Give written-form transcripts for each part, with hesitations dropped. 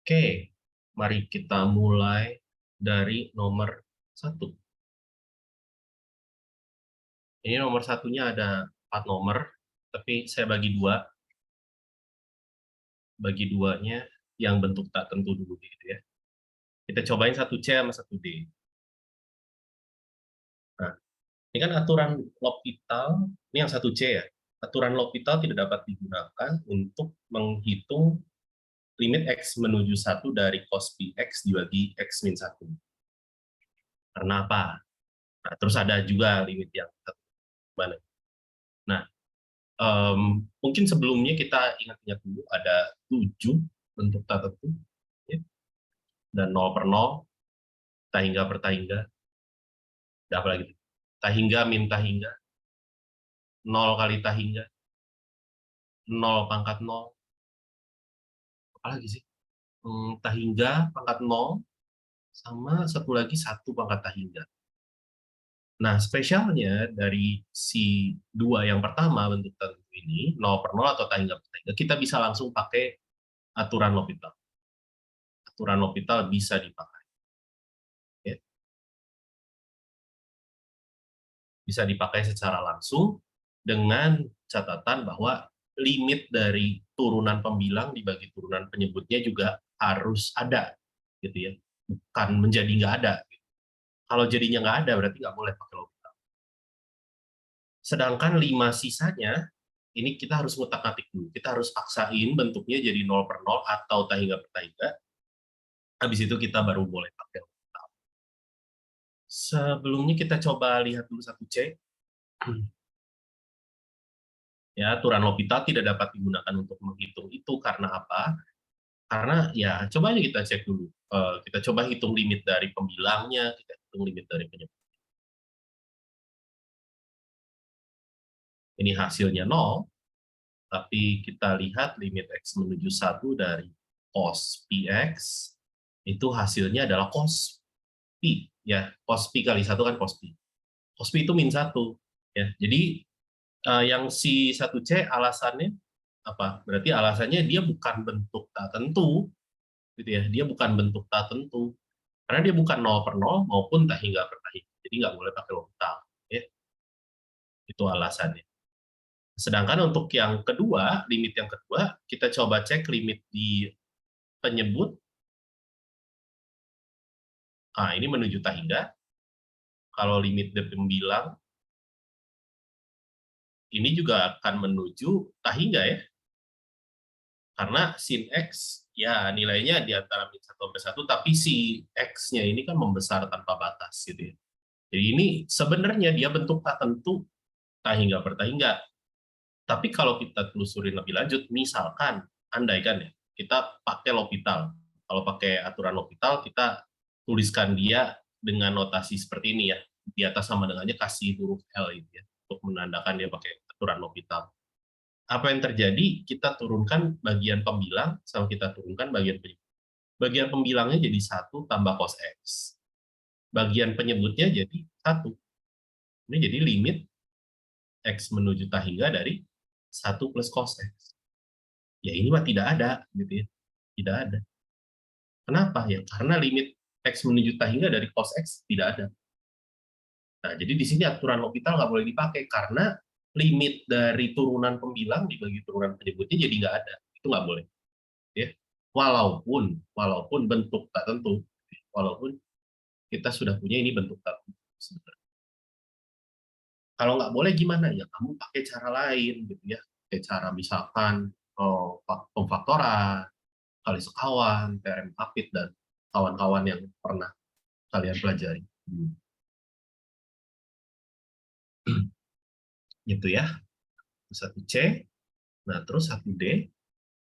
Oke, mari kita mulai dari nomor 1. Ini nomor satunya ada 4 nomor, tapi saya bagi dua. Bagi duanya yang bentuk tak tentu dulu gitu ya. Kita cobain 1C sama 1D. Nah, ini kan aturan L'Hopital, ini yang 1C ya. Aturan L'Hopital tidak dapat digunakan untuk menghitung limit X menuju 1 dari cos Px dibagi X min 1. Karena apa? Nah, terus ada juga limit yang mana? Nah, mungkin sebelumnya kita ingat-ingat dulu ada 7 bentuk tak tentu, ya, dan 0 per 0, tahingga per tahingga, ada apa lagi? Tahingga min tahingga, 0 kali tahingga, 0 pangkat 0, apa lagi sih? Tahingga pangkat 0, sama satu lagi 1 pangkat tahingga. Nah, spesialnya dari si dua yang pertama bentuk tak tentu ini, 0 per 0 atau tahingga per tahingga, kita bisa langsung pakai aturan L'Hopital. Aturan L'Hopital bisa dipakai. Ya. Bisa dipakai secara langsung dengan catatan bahwa limit dari turunan pembilang dibagi turunan penyebutnya juga harus ada, gitu ya, bukan menjadi nggak ada. Kalau jadinya nggak ada berarti nggak boleh pakai L'Hopital. Sedangkan 5 sisanya ini kita harus ngutak-ngatik dulu. Kita harus paksain bentuknya jadi 0 per 0 atau tahingga per tahingga. Habis itu kita baru boleh pakai L'Hopital. Sebelumnya kita coba lihat dulu 1C. Ya, aturan L'Hopital tidak dapat digunakan untuk menghitung itu karena apa? Karena ya coba aja kita cek dulu. Kita coba hitung limit dari pembilangnya, kita hitung limit dari penyebut. Ini hasilnya 0, tapi kita lihat limit X menuju 1 dari cos Px, itu hasilnya adalah cos Pi. Ya, cos Pi kali 1 kan cos Pi. Cos Pi itu min 1. Ya, jadi yang si 1C alasannya apa? Berarti alasannya dia bukan bentuk tak tentu, gitu ya. Dia bukan bentuk tak tentu. Karena dia bukan 0 per 0 maupun tahingga per tahingga. Jadi nggak boleh pakai L'Hopital. Ya. Itu alasannya. Sedangkan untuk yang kedua, limit yang kedua, kita coba cek limit di penyebut. Nah, ini menuju tahingga. Kalau limit di pembilang, ini juga akan menuju tahingga ya. Karena sin X, ya nilainya di antara min 1 sampai 1, tapi si X-nya ini kan membesar tanpa batas gitu ya. Jadi ini sebenarnya dia bentuk tak tentu tahingga per tahingga. Tapi kalau kita telusurin lebih lanjut, misalkan, andaikan ya, kita pakai L'Hopital. Kalau pakai aturan L'Hopital, kita tuliskan dia dengan notasi seperti ini ya. Di atas sama dengannya kasih huruf L gitu ya, untuk menandakan dia pakai aturan L'Hopital. Apa yang terjadi? Kita turunkan bagian pembilang, sama kita turunkan bagian penyebut. Bagian pembilangnya jadi 1 tambah cos X. Bagian penyebutnya jadi 1. Ini jadi limit X menuju tahingga dari 1 plus cos X. Ya ini mah tidak ada, gitu ya. Tidak ada. Kenapa? Ya karena limit X menuju tahingga dari cos X tidak ada. Nah, jadi di sini aturan L'Hopital nggak boleh dipakai, karena limit dari turunan pembilang dibagi turunan penyebutnya jadi nggak ada. Itu nggak boleh. Ya. Walaupun bentuk tak tentu. Walaupun kita sudah punya ini bentuk tak tentu. Kalau nggak boleh gimana? Ya kamu pakai cara lain, gitu ya. Pakai cara misalkan pemfaktoran, kali sekawan, teorem Hafid, dan kawan-kawan yang pernah kalian pelajari. Gitu ya. 1C, nah terus 1D.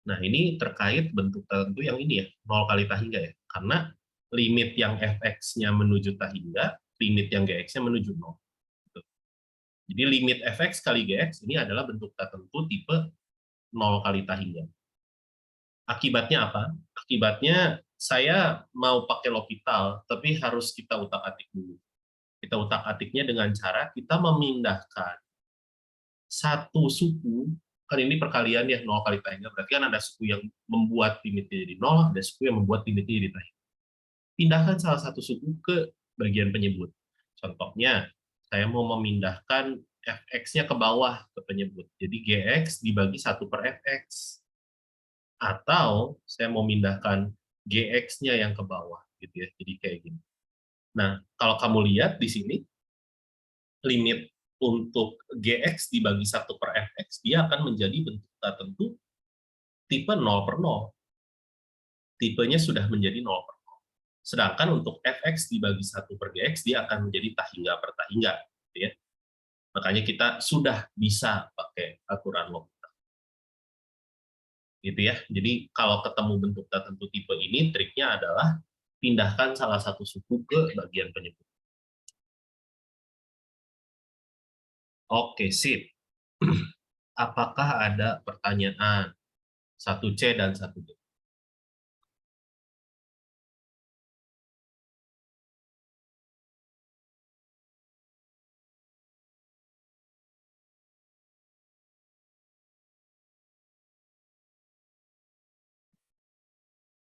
Nah ini terkait bentuk tertentu yang ini ya, 0 kali tahingga ya. Karena limit yang fx-nya menuju tahingga, limit yang gx-nya menuju 0. Gitu. Jadi limit fx kali gx ini adalah bentuk tertentu tipe 0 kali tahingga. Akibatnya apa? Akibatnya saya mau pakai L'Hopital, tapi harus kita utak-atik dulu. Kita utak-atiknya dengan cara kita memindahkan satu suku kan ini perkalian ya, 0 kali tangga, berarti kan ada suku yang membuat limitnya jadi 0, ada suku yang membuat limitnya jadi tangga. Pindahkan salah satu suku ke bagian penyebut. Contohnya, saya mau memindahkan fx-nya ke bawah ke penyebut. Jadi gx dibagi 1 per fx. Atau saya mau mindahkan gx-nya yang ke bawah. Gitu ya. Jadi kayak gini. Nah, kalau kamu lihat di sini, limit untuk gx dibagi 1 per fx, dia akan menjadi bentuk tertentu tipe 0 per 0. Tipenya sudah menjadi 0 per 0. Sedangkan untuk fx dibagi 1 per gx, dia akan menjadi tahingga per tahingga. Gitu ya. Makanya kita sudah bisa pakai aturan log. Gitu ya. Jadi kalau ketemu bentuk tertentu tipe ini, triknya adalah pindahkan salah satu suku ke bagian penyebut. Oke, sip. Apakah ada pertanyaan? 1C dan 1D.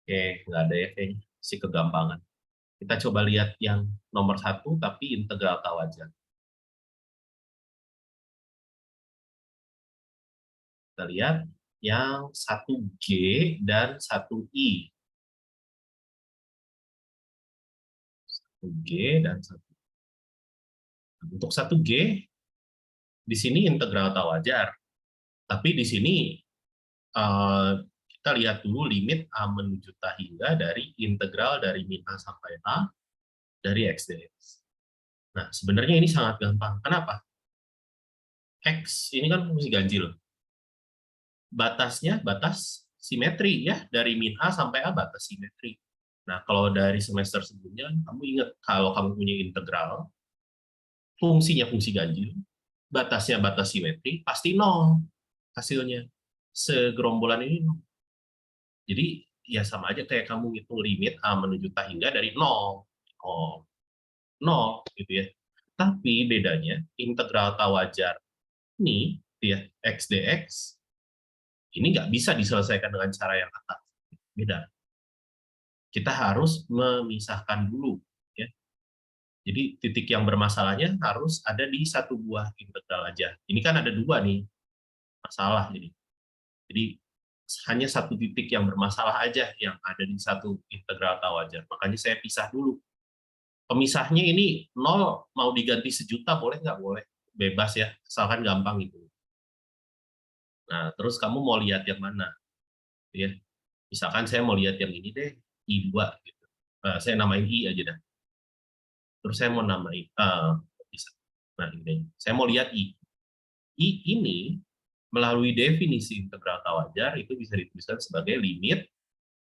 Oke, nggak ada ya kayaknya. Si kegampangan. Kita coba lihat yang nomor 1, tapi integral tawajar. Kita lihat yang 1G dan 1I. 1G dan 1. Untuk 1G, di sini integral tawajar. Tapi di sini kita lihat dulu limit A menuju tahingga dari integral dari min A sampai A dari X dx. Nah, sebenarnya ini sangat gampang. Kenapa? X ini kan fungsi ganjil. Batasnya batas simetri ya, dari min A sampai A batas simetri. Nah, kalau dari semester sebelumnya, kamu ingat kalau kamu punya integral, fungsinya fungsi ganjil, batasnya batas simetri, pasti nol hasilnya. Segerombolan ini nol. Jadi ya sama aja kayak kamu ngitung limit A menuju tahingga dari 0. Oh, 0 gitu ya. Tapi bedanya integral tawajar ini ya X dx ini nggak bisa diselesaikan dengan cara yang atas. Beda. Kita harus memisahkan dulu ya. Jadi titik yang bermasalahnya harus ada di satu buah integral aja. Ini kan ada dua nih masalah jadi. Jadi hanya satu titik yang bermasalah aja yang ada di satu integral tawajar. Makanya saya pisah dulu. Pemisahnya ini 0 mau diganti 1.000.000 boleh nggak? Boleh. Bebas ya, asalkan gampang itu. Nah, terus kamu mau lihat yang mana? Ya. Misalkan saya mau lihat yang ini deh, I2 gitu. Saya namain I aja dah. Terus saya mau namain bisa. Nah, ini. Saya mau lihat I. I ini melalui definisi integral tawajar itu bisa dituliskan sebagai limit,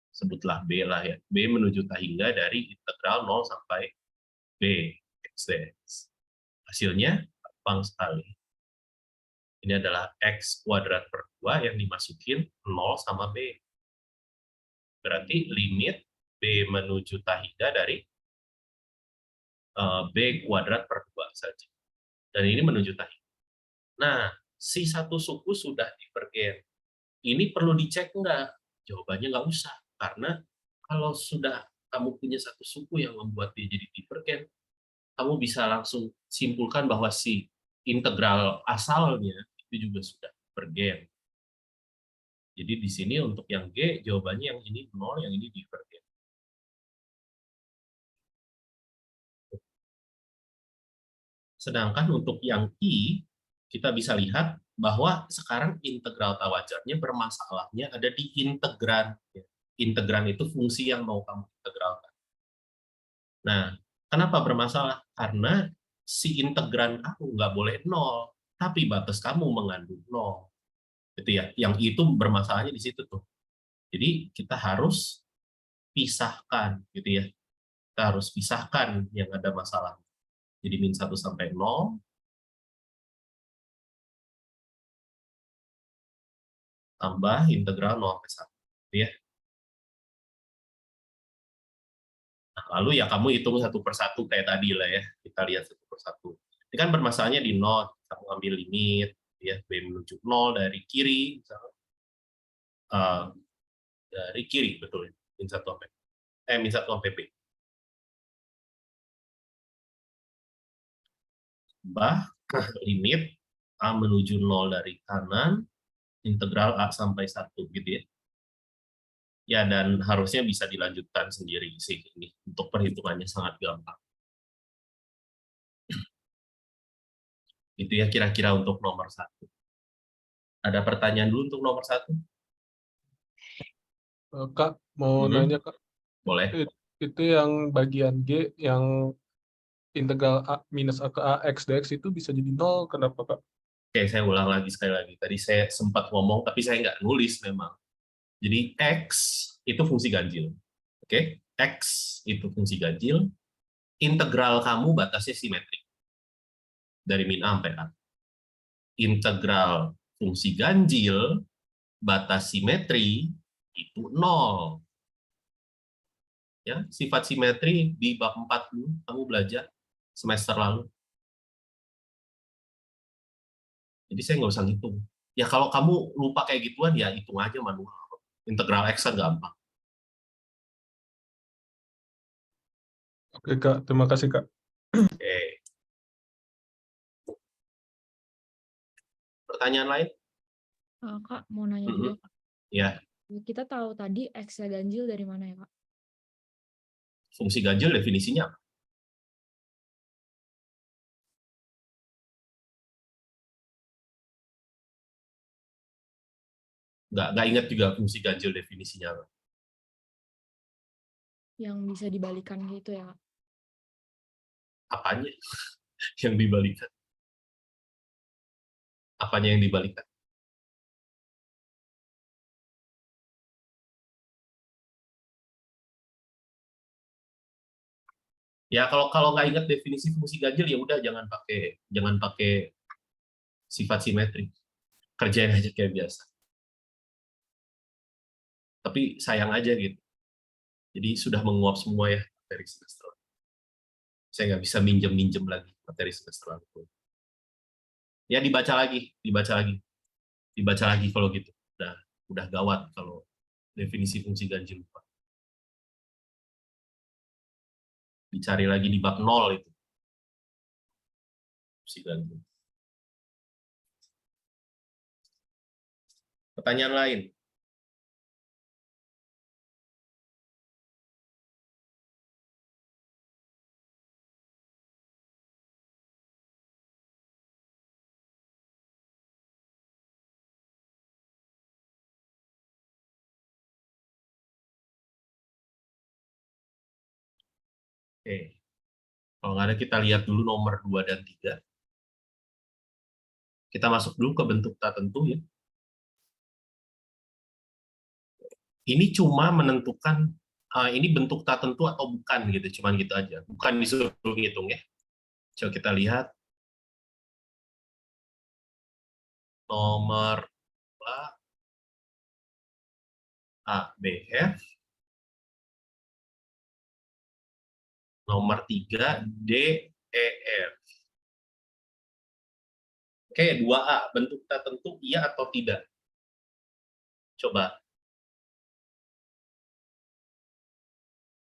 sebutlah B lah ya, B menuju tahingga dari integral 0 sampai B x dx. Hasilnya gampang sekali. Ini adalah x kuadrat per 2 yang dimasukin 0 sama B. Berarti limit B menuju tahingga dari B kuadrat per 2 saja. Dan ini menuju tahingga. Nah, si satu suku sudah divergen. Ini perlu dicek enggak? Jawabannya nggak usah. Karena kalau sudah kamu punya satu suku yang membuat dia jadi divergen, kamu bisa langsung simpulkan bahwa si integral asalnya itu juga sudah divergen. Jadi di sini untuk yang G, jawabannya yang ini 0, yang ini divergen. Sedangkan untuk yang I, kita bisa lihat bahwa sekarang integral tawajarnya bermasalahnya ada di integran. Integran itu fungsi yang mau kamu integralkan. Nah, kenapa bermasalah? Karena si integran kamu nggak boleh 0, tapi batas kamu mengandung 0. Gitu ya. Yang itu bermasalahnya di situ tuh. Jadi kita harus pisahkan gitu ya. Kita harus pisahkan yang ada masalah. Jadi min 1 sampai 0 tambah integral 0 sampai 1. Gitu ya. Nah, lalu ya kamu hitung satu per satu kayak tadi lah ya. Kita lihat satu per satu. Ini kan bermasalahnya di 0, kamu ambil limit. ya, B menuju 0 dari kiri, misalnya. Dari kiri, betul. Min 1 sampai min 1 sampai B. Limit A menuju 0 dari kanan, integral A sampai 1, gitu ya. Ya, dan harusnya bisa dilanjutkan sendiri sih ini. Untuk perhitungannya sangat gampang. Itu ya kira-kira untuk nomor 1. Ada pertanyaan dulu untuk nomor 1? Kak, mau nanya Kak, Boleh. itu yang bagian G, yang integral A minus A ke A X dx itu bisa jadi 0, kenapa Kak? Oke, saya ulang lagi sekali lagi. Tadi saya sempat ngomong, tapi saya nggak nulis memang. Jadi X itu fungsi ganjil. Oke, X itu fungsi ganjil. Integral kamu batasnya simetrik. Dari min A sampai A. Integral fungsi ganjil, batas simetri, itu 0. Ya, sifat simetri di bab 4 dulu, kamu belajar semester lalu. Jadi saya nggak usah ngitung. Ya kalau kamu lupa kayak gituan, ya hitung aja manual. Integral X kan gampang. Oke Kak, terima kasih Kak. Oke. Pertanyaan lain? Kak, mau nanya juga, Kak. Ya, Kita tahu tadi X-nya ganjil dari mana ya, Kak? fungsi ganjil definisinya apa? Nggak ingat juga fungsi ganjil definisinya apa? Yang bisa dibalikan gitu ya, Kak? Apanya yang dibalikan? Apanya yang dibalikan? Ya kalau nggak ingat definisi fungsi ganjil, ya udah jangan pakai sifat simetri. Kerjain aja kayak biasa. Tapi sayang aja gitu. Jadi sudah menguap semua ya materi semester. Saya nggak bisa minjem lagi materi semester lalu. Ya dibaca lagi, dibaca lagi kalau gitu. Udah gawat kalau definisi fungsi ganjil lupa. Dicari lagi di bab 0 itu. Fungsi ganjil. Pertanyaan lain? Oke. Kalau nggak ada, kita lihat dulu nomor 2 dan 3. Kita masuk dulu ke bentuk tak tentu ya. Ini cuma menentukan ini bentuk tak tentu atau bukan gitu, cuman gitu aja. Bukan disuruh ngitung ya. Coba kita lihat nomor A, B, F. Nomor 3, D, E, F. Oke, 2A, bentuk tak tentu iya atau tidak? Coba.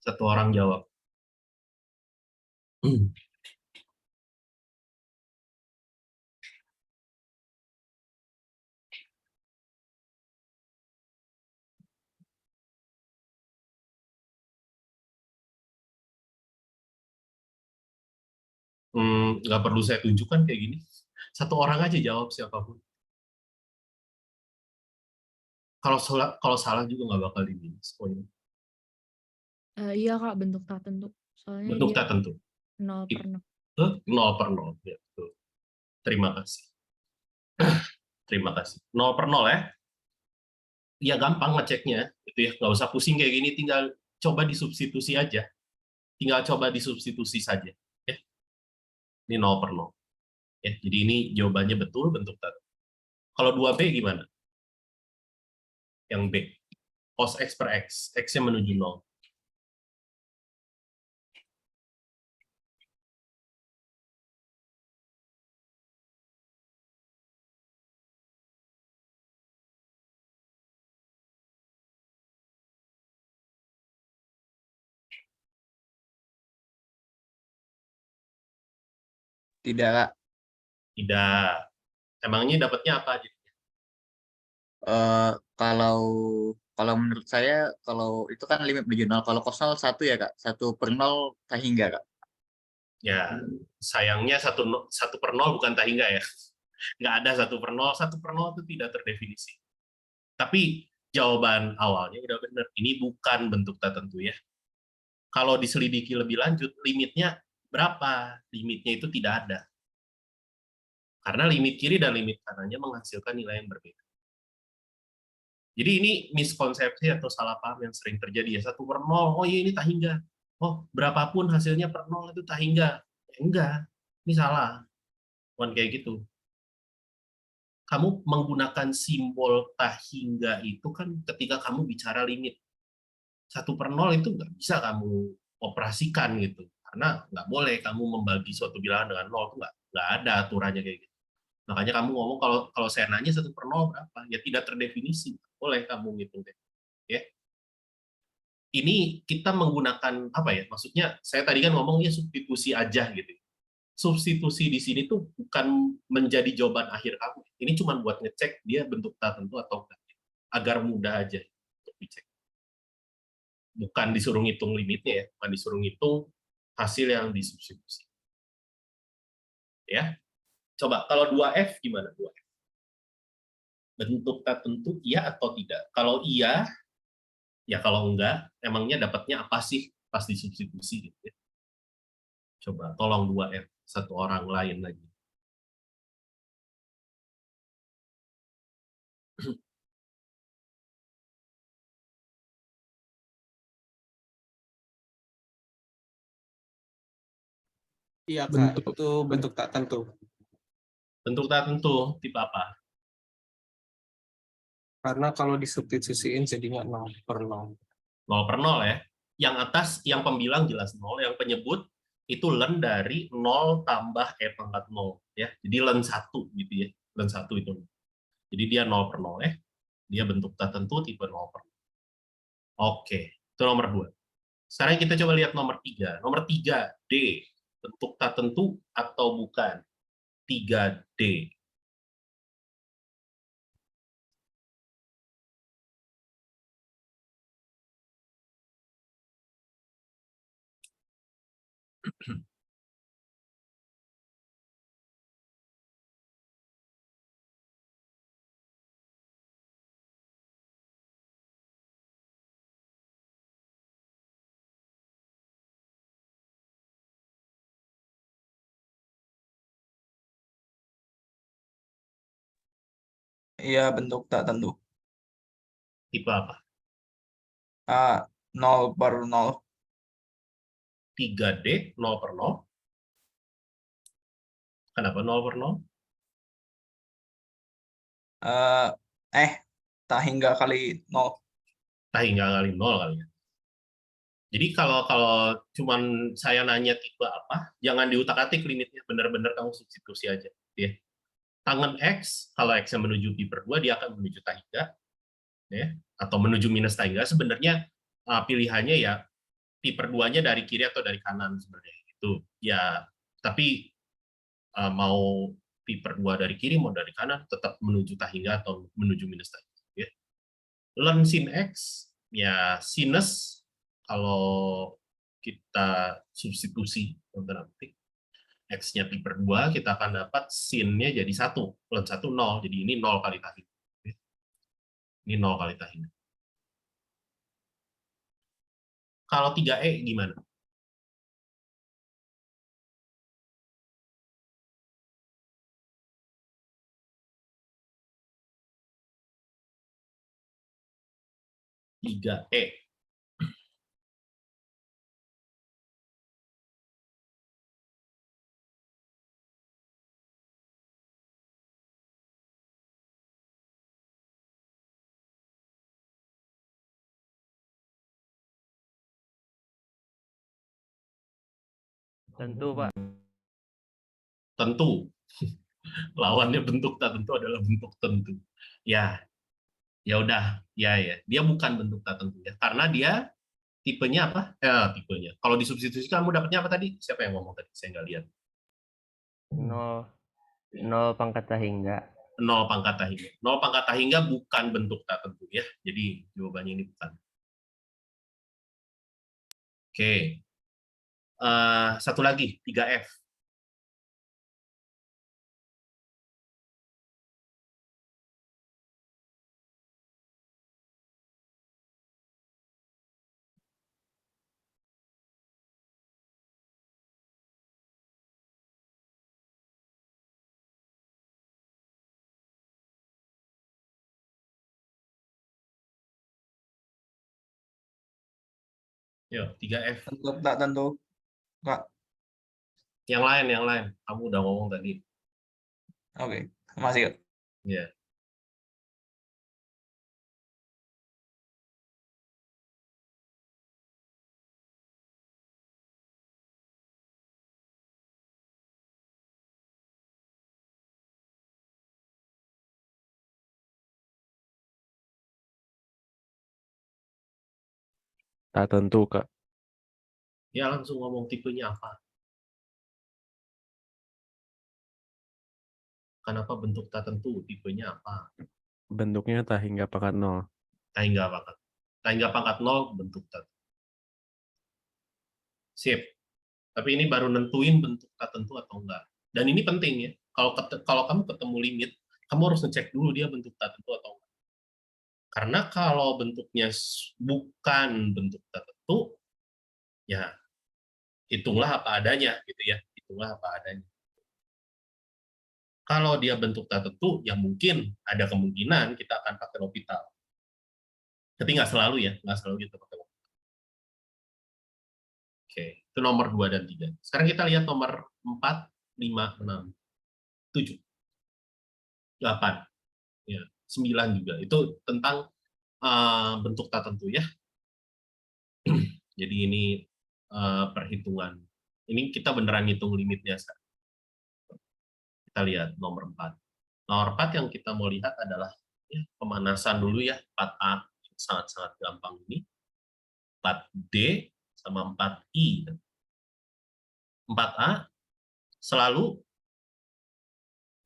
Satu orang jawab. Nggak perlu saya tunjukkan kayak gini. Satu orang aja jawab siapapun. Kalau salah juga nggak bakal di-minus poinnya. Iya, Kak, bentuk tak tentu. Soalnya Bentuk dia tak tentu. 0/0. 0/0. Ya, betul. Terima kasih. Terima kasih. 0/0 ya. Ya gampang ngeceknya. Gitu ya. Nggak usah pusing kayak gini. Tinggal coba disubstitusi aja. Tinggal coba disubstitusi saja. Ya. Ini 0/0. Ya, jadi ini jawabannya betul bentuk tak. Kalau 2B gimana? Yang B. Cos X per X. X-nya menuju 0. Tidak, Kak. Tidak. Emangnya dapatnya apa aja? Kalau kalau menurut saya, kalau itu kan limit regional. Kalau kosnol 1 ya, Kak. 1/0 Tahingga, Kak. Ya, sayangnya 1/0 bukan Tahingga ya. Nggak ada 1/0. 1/0 itu tidak terdefinisi. Tapi jawaban awalnya udah benar. Ini bukan bentuk tertentu ya. Kalau diselidiki lebih lanjut, limitnya berapa? Limitnya itu tidak ada. Karena limit kiri dan limit kanannya menghasilkan nilai yang berbeda. Jadi ini miskonsepsi atau salah paham yang sering terjadi ya. 1/0, oh iya ini Tahingga. Oh, berapapun hasilnya per 0 itu Tahingga. Ya, enggak, ini salah. Bukan kayak gitu. Kamu menggunakan simbol Tahingga itu kan ketika kamu bicara limit. 1/0 itu nggak bisa kamu operasikan gitu. Karena nggak boleh kamu membagi suatu bilangan dengan 0, itu nggak ada aturannya kayak gitu. Makanya kamu ngomong kalau saya nanya 1/0 berapa, ya tidak terdefinisi. Boleh kamu ngitung deh. Ya. Ini kita menggunakan apa ya? Maksudnya saya tadi kan ngomong ya substitusi aja gitu. Substitusi di sini tuh bukan menjadi jawaban akhir kamu. Ini cuma buat ngecek dia bentuk tertentu atau enggak. Agar mudah aja untuk dicek. Bukan disuruh ngitung limitnya ya, bukan disuruh ngitung hasil yang disubstitusi. Ya. Coba kalau 2F gimana 2F? Bentuk tertentu iya atau tidak? Kalau iya, ya kalau enggak, emangnya dapatnya apa sih pas disubstitusi gitu ya? Coba tolong 2F, satu orang lain lagi. Iya, Kak. Bentuk Itu bentuk tak tentu. Bentuk tertentu, tipe apa? Karena kalau disubstitusiin jadinya 0/0. 0/0 ya. Yang atas, yang pembilang jelas 0, yang penyebut itu len dari 0 tambah E pangkat 0. Ya. Jadi len 1 gitu ya. Len 1 itu. Jadi dia 0/0 ya. Dia bentuk tertentu tipe 0/0. Oke, itu nomor 2. Sekarang kita coba lihat nomor 3. Nomor 3, D. Bentuk tertentu atau bukan? 3D. Iya, bentuk tak tentu. Tipe apa? 0/0. 3D 0/0. Kenapa 0/0? Tahingga kali 0. Tahingga kali 0 kali ya. Jadi kalau cuman saya nanya tipe apa, jangan diutak-atik limitnya, benar-benar kamu substitusi aja. Ya. Tangan X, kalau X-nya menuju pi per 2, dia akan menuju Tahingga. Ya, atau menuju minus Tahingga, sebenarnya pilihannya ya pi per 2-nya dari kiri atau dari kanan sebenarnya. Itu ya, tapi mau pi per 2 dari kiri, mau dari kanan, tetap menuju Tahingga atau menuju minus Tahingga. Ya. Len sin X, ya sinus, kalau kita substitusi X-nya pi per 2, kita akan dapat sin-nya jadi 1. Len 1, 0. Jadi ini 0 kali Tahingga. Ini 0 kali Tahingga. Kalau 3E gimana? Tiga E. Tentu, Pak. Tentu. Lawannya bentuk tak tentu adalah bentuk tentu. Ya, ya udah, ya. Dia bukan bentuk tak tentu ya, karena dia tipenya apa? Tipenya. Kalau disubstitusi kamu dapatnya apa tadi? Siapa yang ngomong tadi? Saya nggak lihat. 0 0 pangkat tahingga. 0 pangkat tahingga. 0 pangkat tahingga bukan bentuk tak tentu ya. Jadi jawabannya ini bukan. Oke. Satu lagi, 3F. Yuk, 3F. Bentuk tak tentu, Kak. Yang lain. Kamu udah ngomong tadi. Oke, masih, Kak. Ya. Tak tentu, Kak. Ya langsung ngomong tipenya apa. Kenapa bentuk tak tentu? Tipenya apa? Bentuknya tahingga pangkat 0. Tahingga pangkat. Tahingga pangkat 0 bentuk tak tentu. Sip. Tapi ini baru nentuin bentuk tak tentu atau enggak. Dan ini penting ya. Kalau kamu ketemu limit, kamu harus ngecek dulu dia bentuk tak tentu atau enggak. Karena kalau bentuknya bukan bentuk tak tentu, ya hitunglah apa adanya gitu ya. Hitunglah apa adanya. Kalau dia bentuk tak tentu, ya mungkin ada kemungkinan kita akan pakai L'Hopital. Tapi nggak selalu ya, nggak selalu kita pakai L'Hopital. Oke, itu nomor 2 dan 3. Sekarang kita lihat nomor 4, 5, 6, 7, 8, ya, 9 juga. Itu tentang bentuk tak tentu ya. Jadi ini perhitungan. Ini kita beneran hitung limitnya. Kita lihat nomor 4. Nomor 4 yang kita mau lihat adalah ya, pemanasan dulu ya, 4A. Sangat-sangat gampang ini. 4D sama 4I. 4A selalu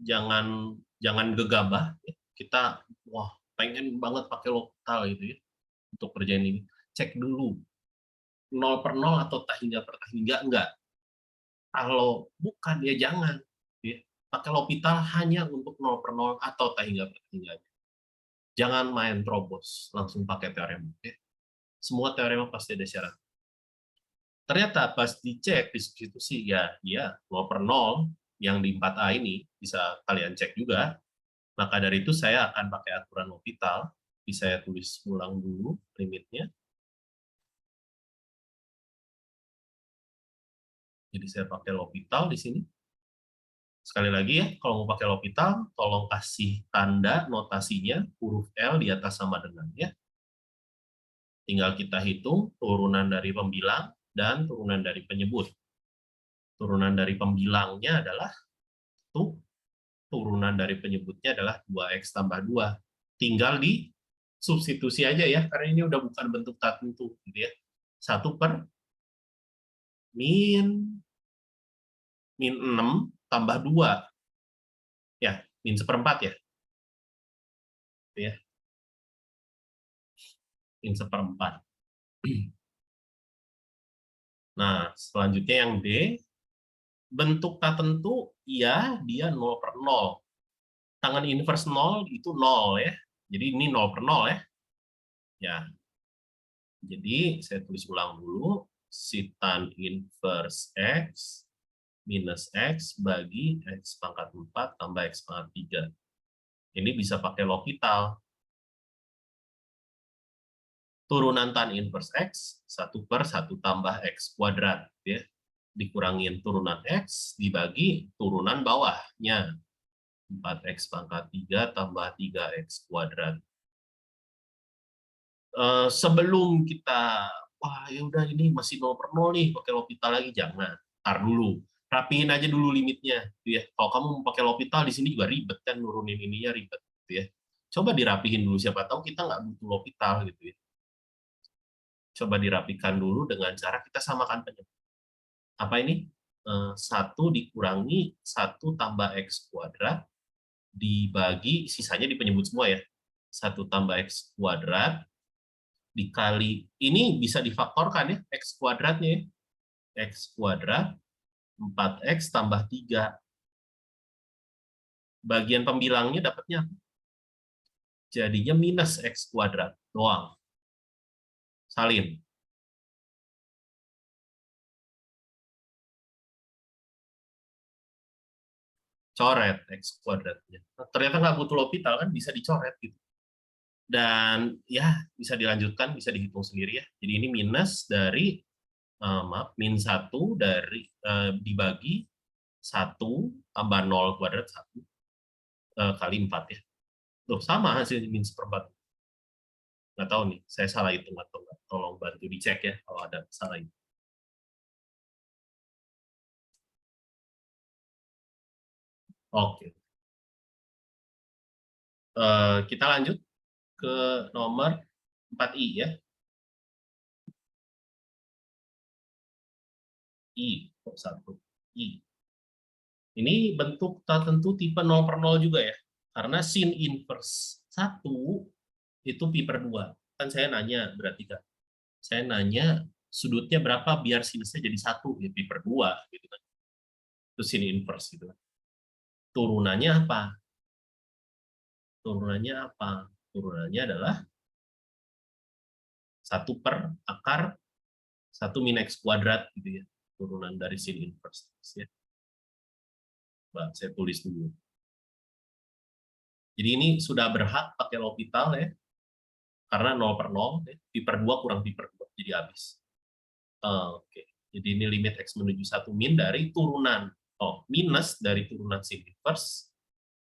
jangan gegabah. Ya. Kita wah pengen banget pakai L'Hopital gitu ya untuk kerjaan ini. Cek dulu 0 per 0 atau tahingga per tahingga enggak. Kalau bukan ya jangan. Ya. Pakai L'Hopital hanya untuk 0 per 0 atau tahingga per tahingga. Jangan main terobos, langsung pakai teorema. Ya. Semua teorema pasti ada syarat. Ternyata pas dicek di substitusi, ya 0 per 0 yang di 4A ini bisa kalian cek juga. Maka dari itu saya akan pakai aturan L'Hopital. Bisa saya tulis ulang dulu limitnya. Jadi saya pakai L'Hopital di sini. Sekali lagi ya, kalau mau pakai L'Hopital, tolong kasih tanda notasinya huruf L di atas sama dengan ya. Tinggal kita hitung turunan dari pembilang dan turunan dari penyebut. Turunan dari pembilangnya adalah turunan dari penyebutnya adalah 2X tambah 2. Tinggal di substitusi aja ya, karena ini udah bukan bentuk tak tentu. Gitu ya. 1 per min 6 tambah 2. Ya, min 1/4 ya. Gitu ya. Min 1/4. Nah, selanjutnya yang D, bentuk tak tentu, ya dia 0 per 0. Tangan inverse 0 itu 0 ya. Jadi ini 0 per 0 ya. Ya. Jadi saya tulis ulang dulu, si tan inverse X minus X bagi X pangkat 4 tambah X pangkat 3. Ini bisa pakai L'Hopital. Turunan tan inverse X, 1 per 1 tambah X kuadrat. Ya. Dikurangin turunan X, dibagi turunan bawahnya. 4X pangkat 3 tambah 3X kuadrat. Sebelum kita, wah ya udah ini masih 0 per 0 nih, pakai L'Hopital lagi, jangan. Tar dulu. Rapiin aja dulu limitnya. Gitu ya. Kalau kamu mau pakai L'Hopital, di sini juga ribet kan, nurunin ininya ribet. Gitu ya. Coba dirapihin dulu, siapa tahu kita nggak butuh L'Hopital. Gitu ya. Coba dirapikan dulu dengan cara kita samakan penyebut. Apa ini? 1 dikurangi 1 tambah X kuadrat dibagi, sisanya di penyebut semua ya, 1 tambah X kuadrat dikali, ini bisa difaktorkan ya, X kuadratnya ya, X kuadrat 4X tambah 3. Bagian pembilangnya dapatnya jadinya minus X kuadrat doang. Salin. Coret X kuadratnya. Ternyata nggak butuh L'Hopital kan, bisa dicoret gitu. Dan ya bisa dilanjutkan, bisa dihitung sendiri ya. Jadi ini minus dari min 1 dari dibagi 1 tambah 0 kuadrat 1 kali 4 ya. Tuh sama hasilnya min 1/4. Nggak tahu nih, saya salah hitung atau nggak. Tolong bantu dicek ya kalau ada salah itu. Oke. Kita lanjut ke nomor 4I ya. I, 1. I. Ini bentuk tertentu tipe 0/0 juga ya. Karena sin inverse 1 itu pi/2. Kan saya nanya berarti kan. Saya nanya sudutnya berapa biar sinusnya jadi 1, ya pi/2 gitu kan. Itu sin inverse gitu kan. Turunannya apa? Turunannya apa? Turunannya adalah 1 per akar 1 min X kuadrat gitu ya. Turunan dari sin inverse ya. Coba saya tulis dulu. Jadi ini sudah berhak pakai L'Hopital ya. Karena 0/0 ya. pi/2 kurang pi/2 jadi habis. Oke. Jadi ini limit X menuju 1 min dari turunan. Minus dari turunan sin inverse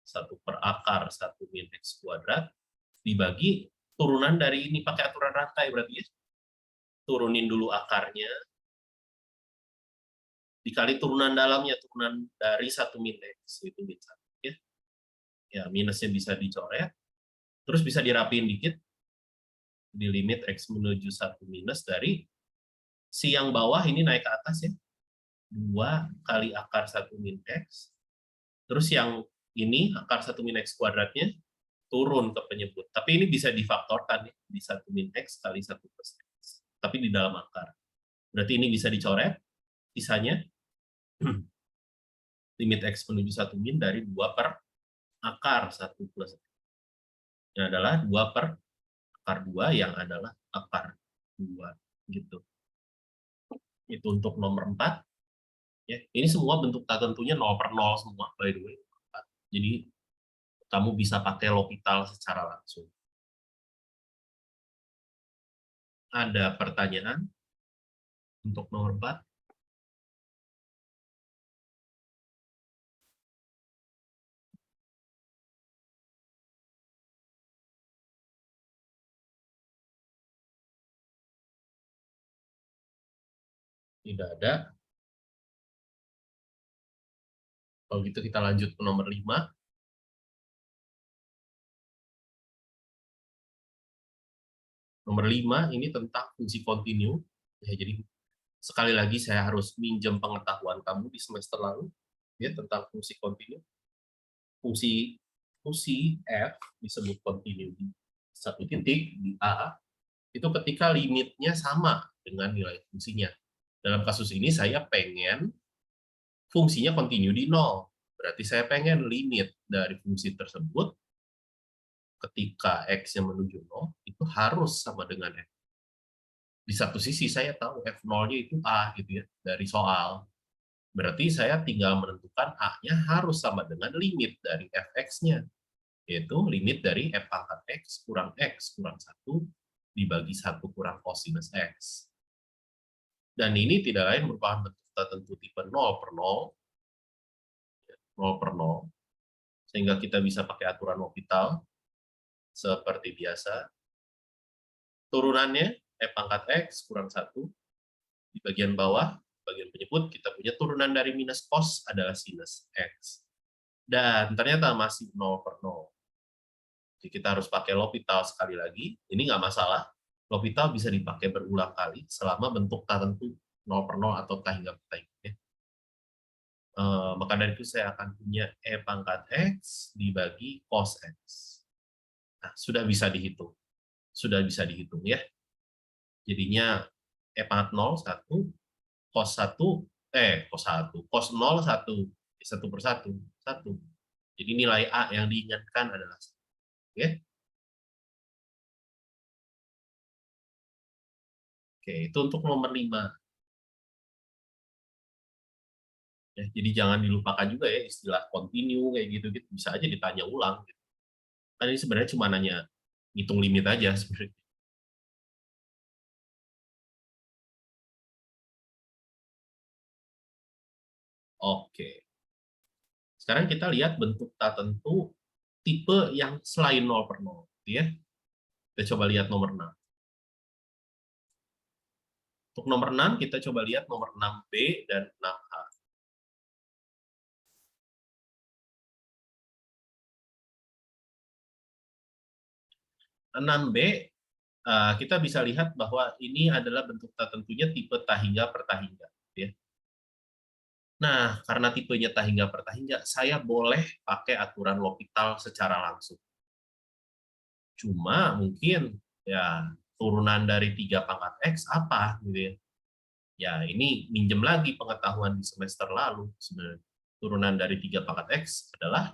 1 per akar 1 min X kuadrat dibagi turunan dari ini pakai aturan rantai berarti ya. Turunin dulu akarnya dikali turunan dalamnya, turunan dari 1 min X itu min 1 ya. Ya, minusnya bisa dicoret. Terus bisa dirapiin dikit di limit X menuju 1 minus dari si yang bawah ini naik ke atas ya. 2 kali akar 1 min X. Terus yang ini akar 1 min X kuadratnya turun ke penyebut. Tapi ini bisa difaktorkan ya, di 1 min X kali 1 plus X. Tapi di dalam akar. Berarti ini bisa dicoret, sisanya limit X menuju 1 min dari 2 per akar 1 plus X. Yang adalah 2 per akar 2 yang adalah akar 2. Gitu. Itu untuk nomor 4. Ya, ini semua bentuk tertentunya 0/0 semua, by the way. Jadi, kamu bisa pakai L'Hopital secara langsung. Ada pertanyaan untuk nomor 4? Tidak ada. Kalau gitu kita lanjut ke nomor 5. Nomor 5 ini tentang fungsi kontinu. Ya, jadi sekali lagi saya harus minjem pengetahuan kamu di semester lalu ya tentang fungsi kontinu. Fungsi f disebut kontinu di satu titik di A itu ketika limitnya sama dengan nilai fungsinya. Dalam kasus ini saya pengen fungsinya kontinu di 0. Berarti saya pengen limit dari fungsi tersebut ketika X-nya menuju 0 itu harus sama dengan F. Di satu sisi saya tahu F0-nya itu A gitu ya dari soal. Berarti saya tinggal menentukan A-nya harus sama dengan limit dari Fx-nya, yaitu limit dari F pangkat X kurang 1 dibagi 1 kurang kosinus X. Dan ini tidak lain merupakan bentuk tertentu tipe 0/0, 0/0, sehingga kita bisa pakai aturan L'Hopital seperti biasa. Turunannya F pangkat X kurang 1, di bagian bawah, bagian penyebut, kita punya turunan dari minus cos adalah sinus X. Dan ternyata masih 0/0. Jadi kita harus pakai L'Hopital sekali lagi, ini nggak masalah. L'Hopital bisa dipakai berulang kali selama bentuk tertentu 0/0 atau hingga. Maka dari itu saya akan punya E pangkat X dibagi cos X. Nah, sudah bisa dihitung. Sudah bisa dihitung ya. Jadinya E pangkat 0, 1, cos 1, cos 0, 1, 1 per 1, 1. Jadi nilai A yang diingatkan adalah 1. Oke. Oke, itu untuk nomor 5. Ya, jadi jangan dilupakan juga ya istilah continue kayak gitu-gitu, bisa aja ditanya ulang. Gitu. Kan ini sebenarnya cuma nanya ngitung limit aja sebenarnya. Oke. Sekarang kita lihat bentuk tak tentu tipe yang selain 0 per 0. Ya. Kita coba lihat nomor 6. Untuk nomor 6, kita coba lihat nomor 6B dan 6H. 6B, kita bisa lihat bahwa ini adalah bentuk tak tentunya tipe tahingga per tahingga. Ya. Nah, karena tipenya tahingga per tahingga, saya boleh pakai aturan L'Hopital secara langsung. Cuma mungkin ya turunan dari 3 pangkat X apa gitu ya. Ya, ini minjem lagi pengetahuan di semester lalu sebenarnya. Turunan dari 3 pangkat X adalah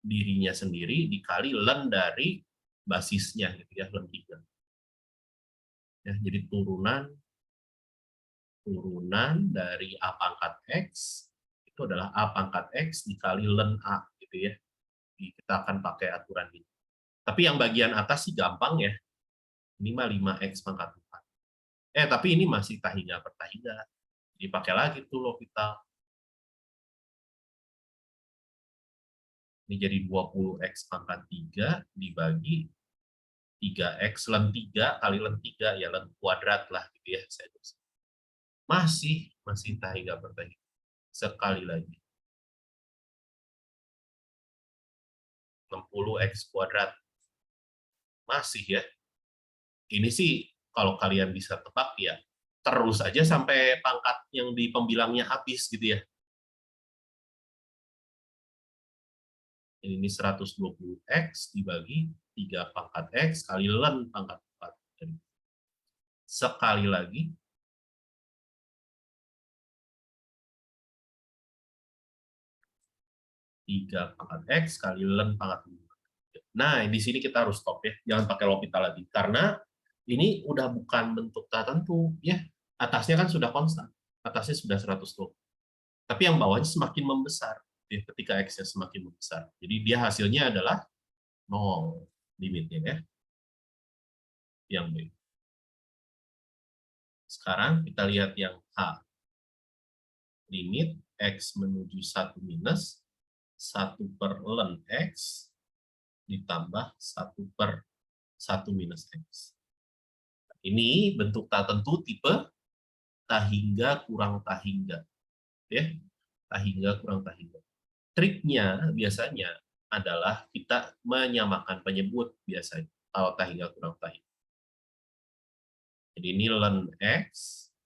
dirinya sendiri dikali len dari basisnya gitu ya, len 3. Ya, jadi turunan dari A pangkat X itu adalah A pangkat X dikali len A gitu ya. Jadi kita akan pakai aturan ini. Tapi yang bagian atas sih gampang ya. Ini mah 5X pangkat 4. Tapi ini masih tahingga per tahingga. Jadi pakai lagi tuh L'Hopital. Ini jadi 20X pangkat 3 dibagi 3X len 3 kali len 3, ya len kuadrat lah gitu ya. Masih tahingga per tahingga. Sekali lagi. 60X kuadrat. Masih ya. Ini sih kalau kalian bisa tebak ya, terus aja sampai pangkat yang di pembilangnya habis gitu ya. Ini 120X dibagi 3 pangkat X kali len pangkat 4. Sekali lagi. Tiga pangkat X kali len pangkat 5. Nah, di sini kita harus stop ya. Jangan pakai L'Hopital lagi. Karena ini udah bukan bentuk tak tentu. Ya, atasnya kan sudah konstan. Atasnya sudah 120. Tapi yang bawahnya semakin membesar. Ya, ketika X-nya semakin membesar. Jadi dia hasilnya adalah 0 limitnya ya. Yang B. Sekarang kita lihat yang H. Limit X menuju 1 minus 1 per len X ditambah 1 per 1 minus X. Ini bentuk tak tentu tipe tahingga kurang tahingga. Ya, tahingga kurang tahingga. Triknya biasanya adalah kita menyamakan penyebut biasanya kalau tahingga kurang tahingga. Jadi ini len X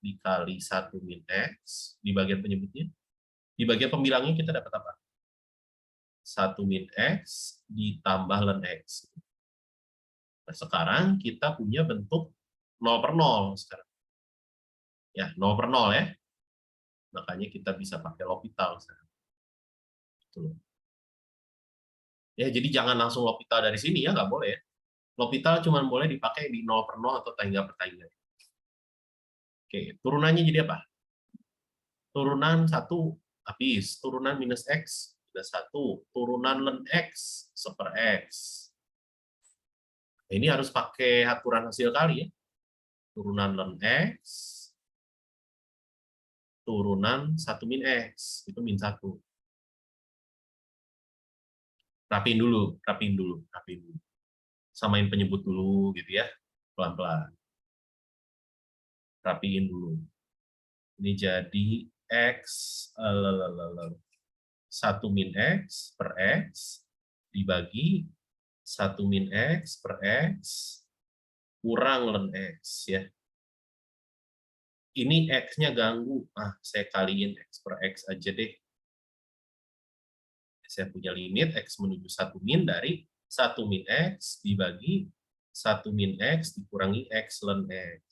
dikali 1 min X di bagian penyebutnya. Di bagian pembilangnya kita dapat apa? 1 min X ditambah len X. Nah, sekarang kita punya bentuk 0 per 0 sekarang. Ya, 0 per 0 ya. Makanya kita bisa pakai L'Hopital sekarang. Tuh. Ya, jadi jangan langsung L'Hopital dari sini ya, nggak boleh ya. L'Hopital cuma boleh dipakai di 0 per 0 atau tahingga per tahingga. Oke, turunannya jadi apa? Turunan 1 habis, turunan minus X minus 1, turunan len X seper X. Ini harus pakai aturan hasil kali ya. Turunan len X, turunan 1 min X, itu min 1. Rapiin dulu. Samain penyebut dulu gitu ya, pelan-pelan. Rapiin dulu. Ini jadi X, 1 min X per X dibagi 1 min X per X kurang len X ya. Ini X-nya ganggu. Saya kaliin X per X aja deh. Saya punya limit X menuju 1 min dari 1 min X dibagi 1 min X dikurangi X ln X.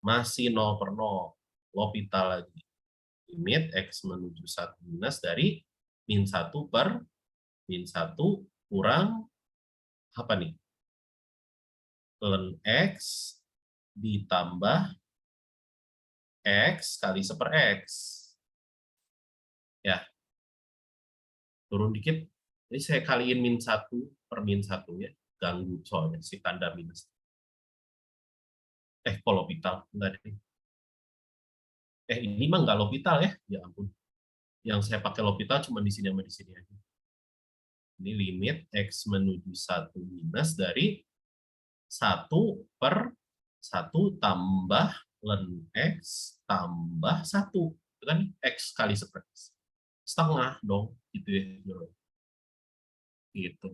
Masih 0 per 0. L'Hopital lagi. Limit X menuju 1 minus dari min 1 per min 1 kurang apa nih? Ln X ditambah X kali 1 per X. Ya. Turun dikit. Jadi saya kaliin min 1 per min 1 ya. Ganggu soalnya si tanda minus. Kok L'Hopital? Enggak deh. Ini mah nggak L'Hopital ya. Ya ampun. Yang saya pakai L'Hopital cuma di sini sama di sini aja. Ini limit X menuju 1 minus dari 1 per 1 tambah ln X tambah 1. Itu kan X kali 1 X. Setengah dong. Gitu ya. Gitu.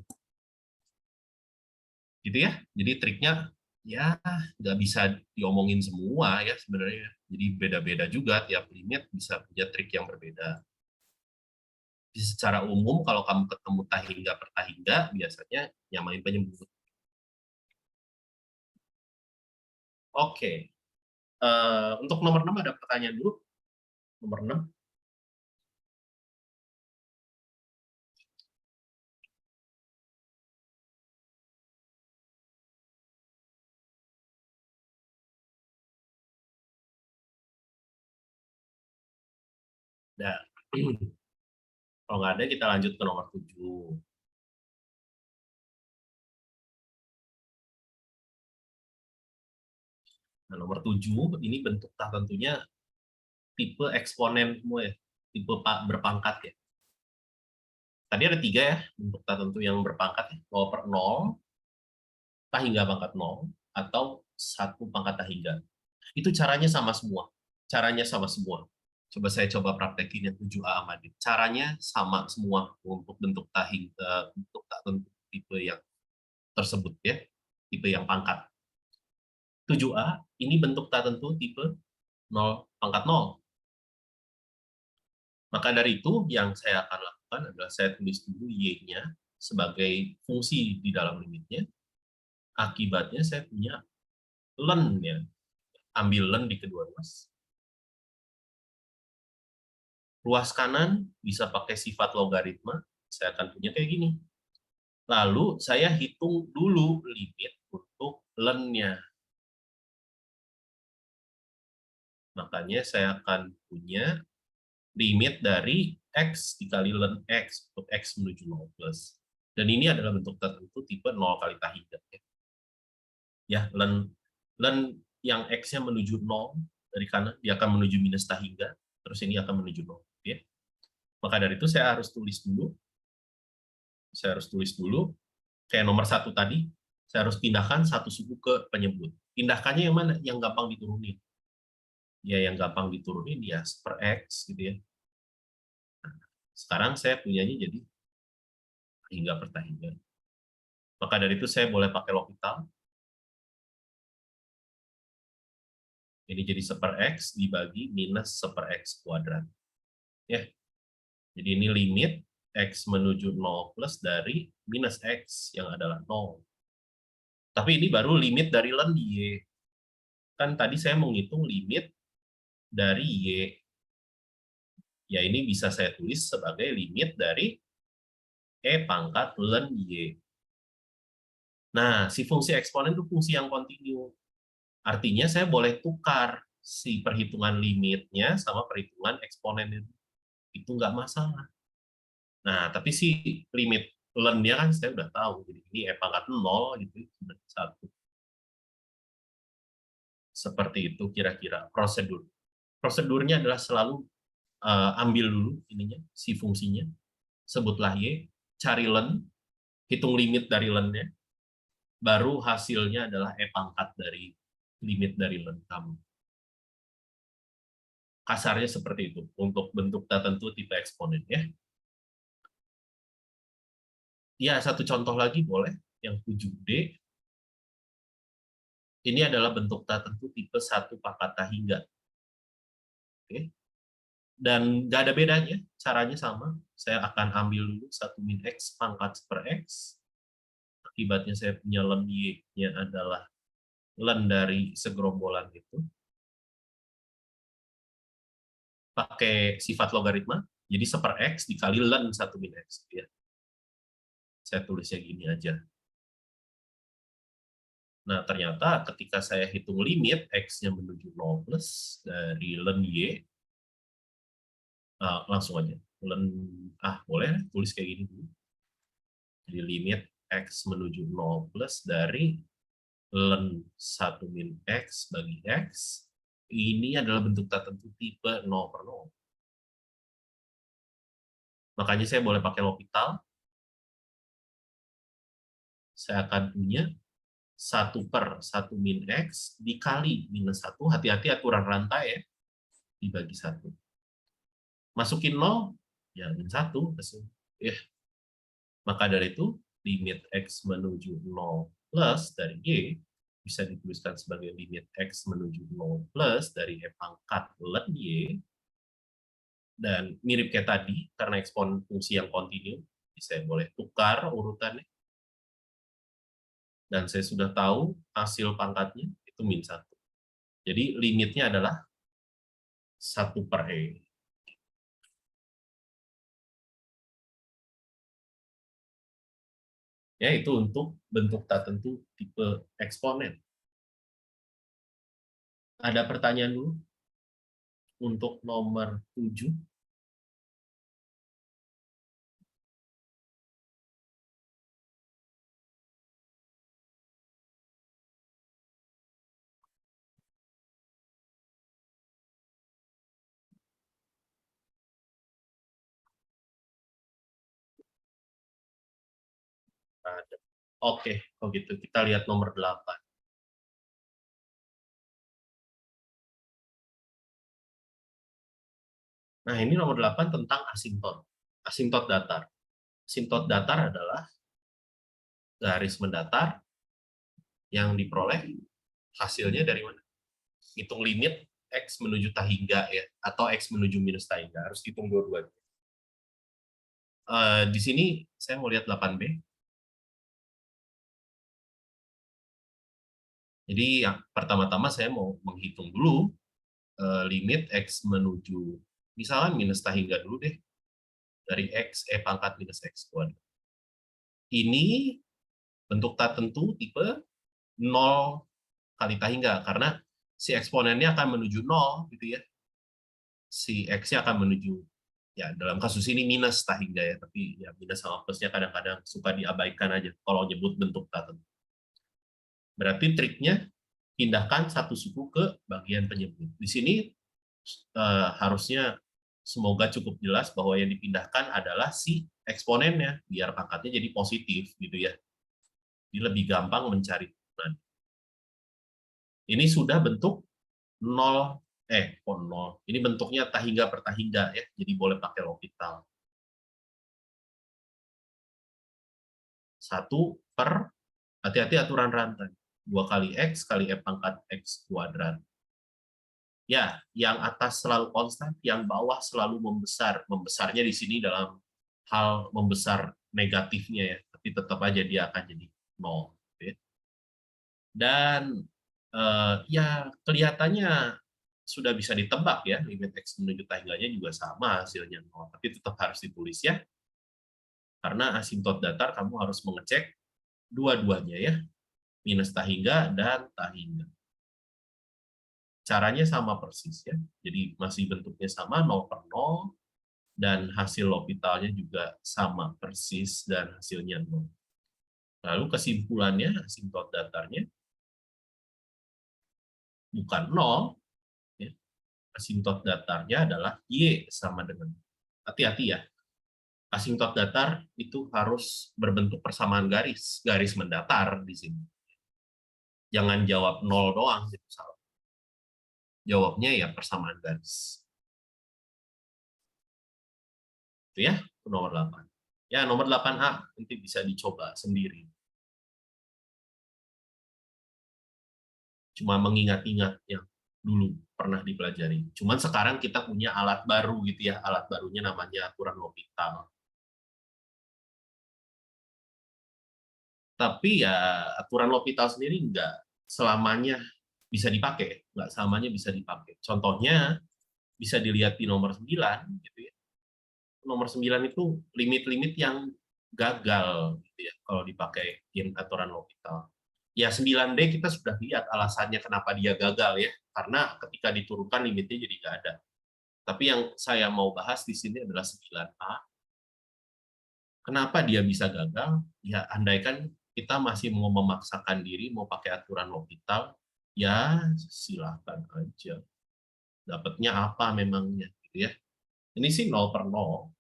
Gitu ya. Jadi triknya ya nggak bisa diomongin semua ya sebenarnya. Jadi beda-beda juga, tiap limit bisa punya trik yang berbeda. Jadi secara umum kalau kamu ketemu tahingga per tahingga, biasanya nyamain penyebut. Oke. Untuk nomor 6 ada pertanyaan dulu. Nomor 6. Nah, kalau nggak ada kita lanjut ke nomor 7. Nah, nomor 7 ini bentuk tertentunya tipe eksponen semua ya, tipe berpangkat ya. Tadi ada 3 ya, bentuk tertentu yang berpangkat ya, 0 per 0, tahingga pangkat 0, atau 1 pangkat tahingga. Itu caranya sama semua. Caranya sama semua. Coba saya praktekin yang 7A sama D. Caranya sama semua untuk bentuk tahingga, bentuk tertentu tipe yang tersebut ya, tipe yang pangkat. 7A ini bentuk tertentu tipe 0 pangkat 0. Maka dari itu yang saya akan lakukan adalah saya tulis dulu Y-nya sebagai fungsi di dalam limitnya. Akibatnya saya punya ln ya. Ambil ln di kedua ruas. Ruas kanan bisa pakai sifat logaritma. Saya akan punya kayak gini. Lalu saya hitung dulu limit untuk ln-nya. Makanya saya akan punya limit dari X dikali ln X untuk X menuju 0 plus. Dan ini adalah bentuk tertentu tipe 0 kali tahingga. Ya, ln yang X-nya menuju 0 dari kanan, dia akan menuju minus tahingga, terus ini akan menuju 0. Ya. Maka dari itu saya harus tulis dulu. Kayak nomor 1 tadi, saya harus pindahkan satu suku ke penyebut. Pindahkannya yang mana? Yang gampang diturunin. Ya, yang gampang diturunin ya per X gitu ya. Sekarang saya punyanya jadi tahingga per tahingga. Maka dari itu saya boleh pakai L'Hopital. Ini jadi 1 per X dibagi minus 1 per X kuadrat. Ya. Jadi ini limit X menuju 0 plus dari minus X yang adalah 0. Tapi ini baru limit dari ln Y. Kan tadi saya menghitung limit dari Y. Ya ini bisa saya tulis sebagai limit dari E pangkat ln Y. Nah, si fungsi eksponen itu fungsi yang kontinu. Artinya saya boleh tukar si perhitungan limitnya sama perhitungan eksponen itu. Itu nggak masalah. Nah, tapi si limit ln-nya kan saya udah tahu. Jadi ini E pangkat 0 gitu, 1. Seperti itu kira-kira prosedur. Prosedurnya adalah selalu ambil dulu ininya, si fungsinya, sebutlah Y, cari ln, hitung limit dari ln-nya, baru hasilnya adalah E pangkat dari limit dari ln kamu. Kasarnya seperti itu, untuk bentuk tertentu tipe eksponen ya. Ya, satu contoh lagi boleh, yang 7D. Ini adalah bentuk tertentu tipe 1 pangkat tahingga. Oke. Dan nggak ada bedanya, caranya sama. Saya akan ambil dulu 1 min X pangkat per X. Akibatnya saya punya len Y-nya adalah len dari segerombolan itu. Pakai sifat logaritma, jadi 1/X dikali len 1 min X. Ya. Saya tulisnya gini aja. Nah, ternyata ketika saya hitung limit X-nya menuju 0 plus dari len Y, langsung aja. Boleh tulis kayak gini dulu. Jadi limit X menuju 0 plus dari len 1 min X bagi X, ini adalah bentuk tertentu tipe 0/0. Makanya saya boleh pakai L'Hopital. Saya akan punya 1/1 min X dikali minus 1, hati-hati aturan rantai ya, dibagi 1. Masukin 0, ya min 1. Ya. Maka dari itu, limit X menuju 0 plus dari Y bisa dituliskan sebagai limit X menuju 0 plus dari E pangkat len Y. Dan mirip kayak tadi, karena ekspon fungsi yang kontinu, saya boleh tukar urutannya. Dan saya sudah tahu hasil pangkatnya itu min 1. Jadi limitnya adalah 1/E. Ya, itu untuk bentuk tertentu tipe eksponen. Ada pertanyaan dulu? Untuk nomor 7. Ada. Oke, kalau gitu kita lihat nomor 8. Nah, ini nomor 8 tentang asimtot. Asimtot datar. Asimtot datar adalah garis mendatar yang diperoleh hasilnya dari mana? Hitung limit X menuju tahingga ya, atau X menuju minus tahingga. Harus hitung dua-duanya. Di sini saya mau lihat 8B. Jadi yang pertama-tama saya mau menghitung dulu limit X menuju, misalnya minus tahingga dulu deh, dari X, E pangkat minus X kuadrat. Ini bentuk tertentu tipe 0 kali tahingga, karena si eksponennya akan menuju 0, gitu ya. Si X-nya akan menuju, ya dalam kasus ini minus tahingga ya, tapi ya minus sama plusnya kadang-kadang suka diabaikan aja kalau nyebut bentuk tertentu. Berarti triknya pindahkan satu suku ke bagian penyebut. Di sini harusnya semoga cukup jelas bahwa yang dipindahkan adalah si eksponennya, biar pangkatnya jadi positif gitu ya. Jadi lebih gampang mencari turunan. Ini sudah bentuk 0, 0. Ini bentuknya tahingga per tahingga ya, jadi boleh pakai L'Hopital. 1 per, hati-hati aturan rantai. 2 kali X kali E pangkat X kuadrat. Ya, yang atas selalu konstan, yang bawah selalu membesar. Membesarnya di sini dalam hal membesar negatifnya ya, tapi tetap aja dia akan jadi 0. Ya. Dan ya kelihatannya sudah bisa ditebak ya, limit X menuju tahingganya juga sama hasilnya 0, tapi tetap harus ditulis ya. Karena asimtot datar kamu harus mengecek dua-duanya ya. Minus tahingga dan tahingga. Caranya sama persis ya. Jadi masih bentuknya sama 0/0 dan hasil L'Hopitalnya juga sama persis dan hasilnya 0. Lalu kesimpulannya asimtot datarnya bukan 0 ya. Asimtot datarnya adalah Y sama dengan, hati-hati ya. Asimtot datar itu harus berbentuk persamaan garis, garis mendatar di sini. Jangan jawab 0 doang, itu salah. Jawabnya ya persamaan garis. Itu ya, nomor 8. Ya, nomor 8A nanti bisa dicoba sendiri. cuma mengingat-ingat yang dulu pernah dipelajari. Cuman sekarang kita punya alat baru gitu ya, alat barunya namanya aturan L'Hopital. Tapi ya aturan L'Hopital sendiri nggak selamanya bisa dipakai, nggak selamanya bisa dipakai. Contohnya bisa dilihat di nomor 9 gitu ya. Nomor 9 itu limit-limit yang gagal gitu ya kalau dipakai aturan L'Hopital. Ya 9D kita sudah lihat alasannya kenapa dia gagal ya, karena ketika diturunkan limitnya jadi nggak ada. Tapi yang saya mau bahas di sini adalah 9A. Kenapa dia bisa gagal? Ya andaikan kita masih mau memaksakan diri mau pakai aturan L'Hopital, ya silakan aja. Dapatnya apa memangnya gitu ya. Ini sih 0/0.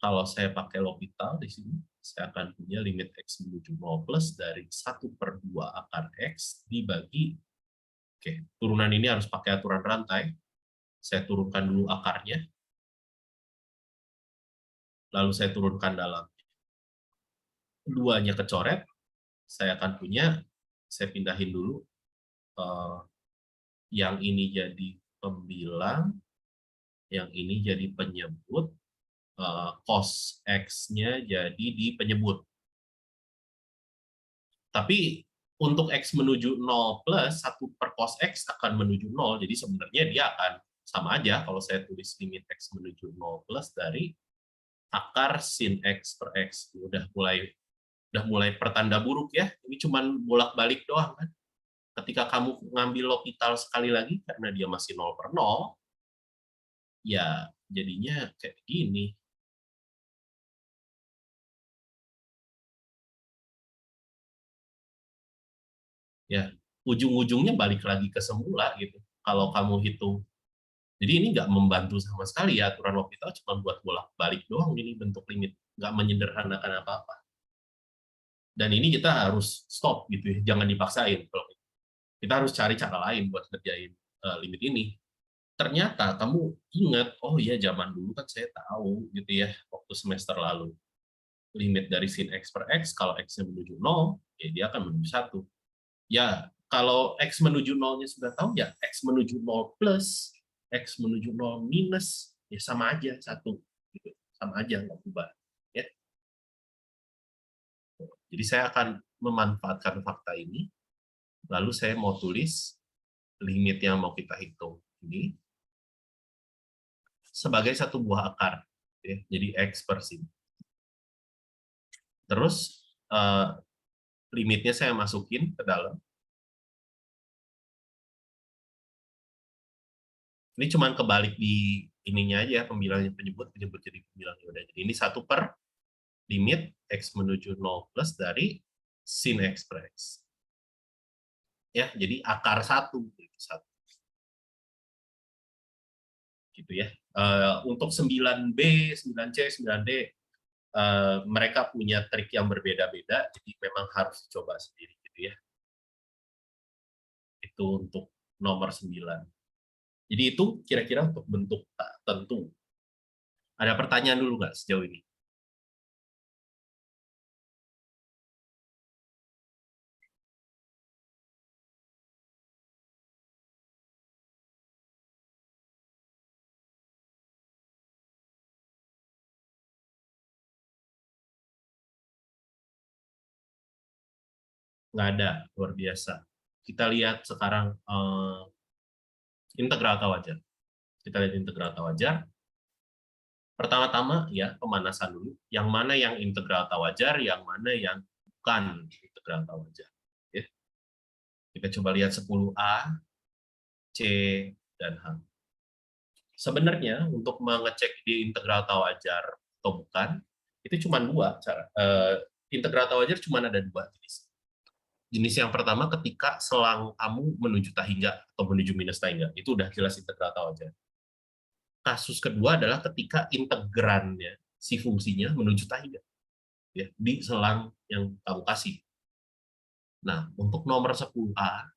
Kalau saya pakai L'Hopital di sini, saya akan punya limit X menuju 0 plus dari 1/2 akar X dibagi, oke, turunan ini harus pakai aturan rantai, saya turunkan dulu akarnya, lalu saya turunkan dalamnya. Duanya kecoret, saya akan punya, saya pindahin dulu, yang ini jadi pembilang, yang ini jadi penyebut, cos X-nya jadi di penyebut. Tapi untuk X menuju 0 plus 1/cos X akan menuju 0, jadi sebenarnya dia akan sama aja kalau saya tulis limit X menuju 0 plus dari akar sin X per X. Udah mulai pertanda buruk ya, ini cuman bolak-balik doang kan. Ketika kamu ngambil L'Hopital sekali lagi, karena dia masih 0/0, ya jadinya kayak gini. Ya ujung-ujungnya balik lagi ke semula gitu kalau kamu hitung. Jadi ini nggak membantu sama sekali ya, aturan L'Hopital cuma buat bolak-balik doang ini bentuk limit, nggak menyederhanakan apa-apa. Dan ini kita harus stop gitu ya, jangan dipaksain. Kita harus cari cara lain buat ngerjain limit ini. Ternyata kamu ingat, oh iya zaman dulu kan saya tahu gitu ya, waktu semester lalu. Limit dari sin X per X, kalau X-nya menuju 0, ya dia akan menuju 1. Ya, kalau X menuju 0-nya sudah tahu, ya X menuju 0 plus, X menuju 0 minus, ya sama aja, 1. Gitu. Sama aja, nggak berubah. Ya. Jadi saya akan memanfaatkan fakta ini, lalu saya mau tulis limit yang mau kita hitung ini sebagai satu buah akar. Ya. Jadi X per sin. Terus, limitnya saya masukin ke dalam. Ini cuma kebalik di ininya aja, pembilangnya penyebut jadi pembilang. Udah. Jadi ini 1 per limit X menuju 0 plus dari sin X per X. Ya, jadi akar 1. Gitu ya. Untuk 9B, 9C, 9D, mereka punya trik yang berbeda-beda, jadi memang harus dicoba sendiri gitu ya. Itu untuk nomor 9. Jadi itu kira-kira untuk bentuk tak tentu. Ada pertanyaan dulu nggak sejauh ini? Nggak ada, luar biasa. Kita lihat sekarang integral atau wajar. Kita lihat integral atau wajar. Pertama-tama ya pemanasan dulu. Yang mana yang integral atau wajar, yang mana yang bukan integral atau wajar. Ya. Kita coba lihat 10A, C, dan H. Sebenarnya untuk mengecek di integral atau wajar atau bukan, itu cuma 2 cara. Integral atau wajar cuma ada 2 jenis. Jenis yang pertama ketika selang kamu menuju tahingga atau menuju minus tahingga, itu udah jelas integral atau wajar. Kasus kedua adalah ketika integrannya, si fungsinya menuju tahingga, ya, di selang yang kamu kasih. Nah, untuk nomor 10A,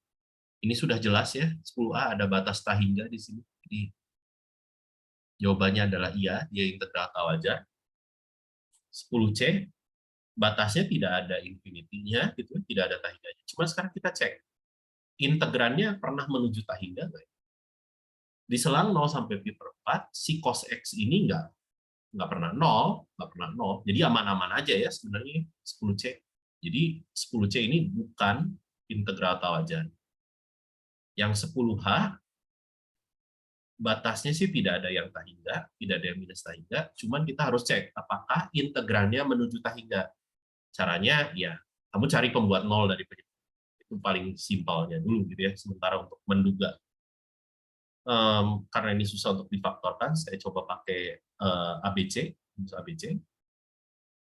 ini sudah jelas ya, 10A ada batas tahingga di sini. Jadi, jawabannya adalah iya, dia integral atau wajar. 10C, batasnya tidak ada infinity-nya, gitu, tidak ada tahingganya. Cuma sekarang kita cek, integrannya pernah menuju tahingga nggak? Di selang 0 sampai pi per 4, si cos X ini nggak pernah 0, nggak pernah 0. Jadi aman-aman aja ya sebenarnya 10C. Jadi 10C ini bukan integral tata wajar. Yang 10H batasnya sih tidak ada yang tahingga, tidak ada yang minus tahingga, cuman kita harus cek apakah integralnya menuju tahingga. Caranya ya kamu cari pembuat 0 dari penyebab. Itu paling simpelnya dulu gitu ya. Sementara untuk menduga, karena ini susah untuk difaktorkan, saya coba pakai ABC, rumus ABC.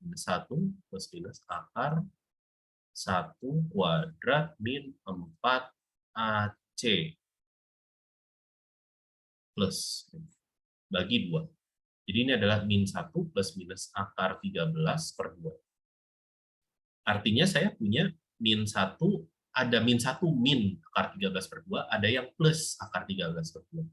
Minus 1 plus minus akar 1 kuadrat min 4AC plus bagi 2. Jadi ini adalah min 1 plus minus akar 13 per 2. Artinya saya punya min 1, ada min 1 min akar 13 per 2, ada yang plus akar 13 per 2.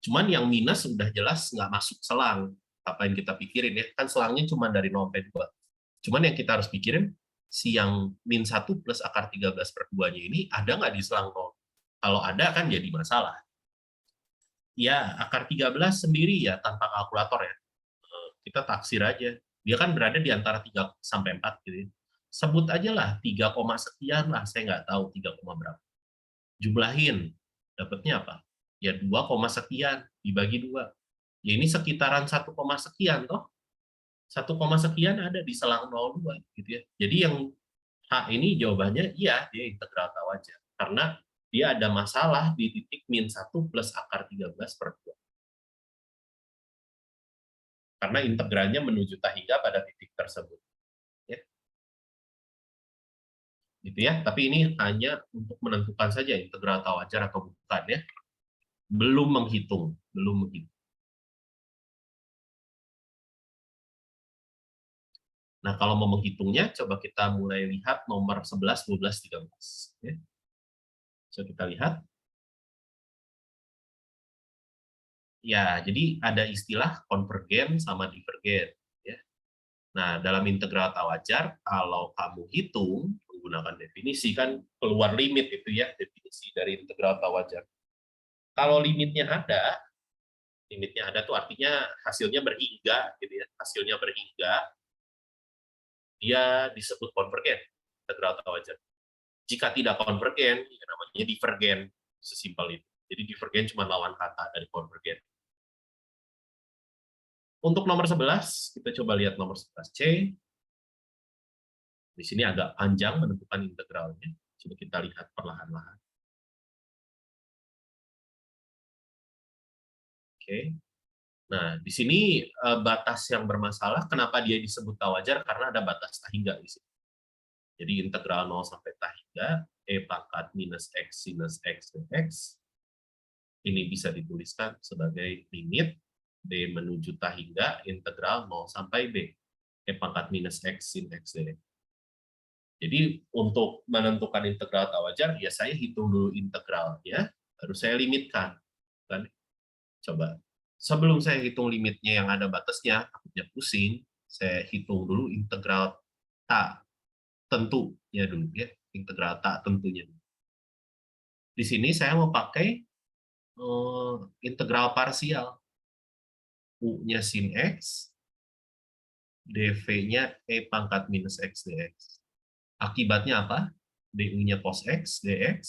Cuman yang minus sudah jelas nggak masuk selang. Apa yang kita pikirin ya, kan selangnya cuma dari 0 sampai 2. Cuman yang kita harus pikirin, si yang min 1 plus akar 13 per 2-nya ini ada nggak di selang 0? Kalau ada kan jadi masalah. Ya, akar 13 sendiri ya tanpa kalkulator ya. Kita taksir aja. Dia kan berada di antara 3 sampai 4 gitu ya. Sebut aja lah 3, sekian lah, saya nggak tahu 3, berapa. Jumlahin, dapatnya apa? Ya 2, sekian dibagi 2. Ya ini sekitaran 1, sekian toh. 1, sekian ada di selang 02 gitu ya. Jadi yang H ini jawabannya iya, dia integral tata wajar. Karena dia ada masalah di titik min 1 plus akar 13 per 2. Karena integralnya menuju tahingga pada titik tersebut. Ya. Gitu ya. Tapi ini hanya untuk menentukan saja integral tata wajar atau bukan ya. Belum menghitung. Nah, kalau mau menghitungnya, coba kita mulai lihat nomor 11, 12, 13. Ya. Coba kita lihat. Ya, jadi ada istilah konvergen sama divergen. Ya. Nah, dalam integral tata wajar, kalau kamu hitung, menggunakan definisi, kan keluar limit itu ya, definisi dari integral tata wajar. Kalau limitnya ada tuh artinya hasilnya berhingga, gitu ya. Hasilnya berhingga, dia disebut konvergen, integral tata wajar. Jika tidak konvergen, ya namanya divergen, sesimpel itu. Jadi divergen cuma lawan kata dari konvergen. Untuk nomor 11, kita coba lihat nomor 11C. Di sini agak panjang menentukan integralnya. Coba kita lihat perlahan-lahan. Oke. Nah, di sini batas yang bermasalah, kenapa dia disebut tata wajar? Karena ada batas tahingga di sini. Jadi integral 0 sampai tahingga, E pangkat minus X sinus X dx, ini bisa dituliskan sebagai limit D menuju tahingga integral 0 sampai B, E pangkat minus X sin X dx. Jadi untuk menentukan integral tata wajar, ya saya hitung dulu integralnya, baru saya limitkan. Kan? Coba, sebelum saya hitung limitnya yang ada batasnya, takutnya pusing, saya hitung dulu integral tak tentunya dulu ya, integral tak tentunya. Di sini saya mau pakai integral parsial. U-nya sin X, dv-nya E pangkat minus X dx. Akibatnya apa? du-nya cos X dx,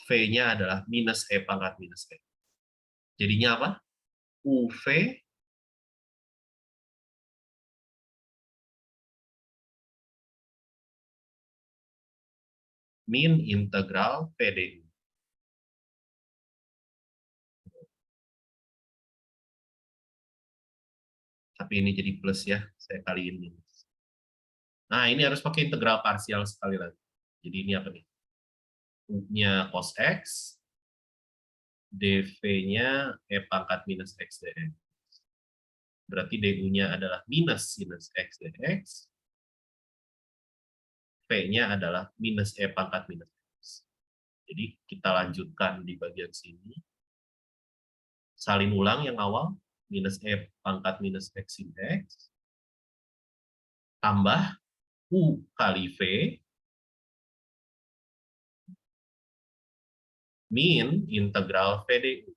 v-nya adalah minus E pangkat minus X. Jadinya apa? UV min integral PDU. Tapi ini jadi plus ya, saya kaliin minus. Nah, ini harus pakai integral parsial sekali lagi. Jadi ini apa nih? U-nya cos X, dv-nya E pangkat minus X dx. Berarti du-nya adalah minus sinus X dx, V-nya adalah minus E pangkat minus X. Jadi kita lanjutkan di bagian sini. Salin ulang yang awal, minus E pangkat minus X sin X, tambah U kali V, min integral VDU.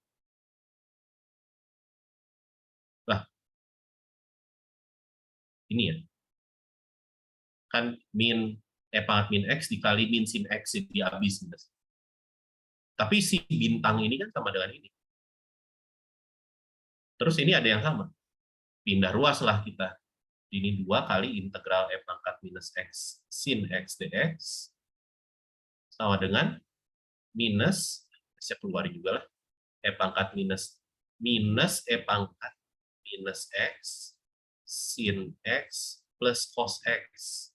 Lah, ini ya. Kan pangkat min X dikali min sin X jadi habis. Tapi si bintang ini kan sama dengan ini. Terus ini ada yang sama. Pindah ruas lah kita. Ini 2 kali integral pangkat minus X sin X dx sama dengan minus, saya keluarin juga lah, pangkat minus pangkat minus X sin X plus cos X.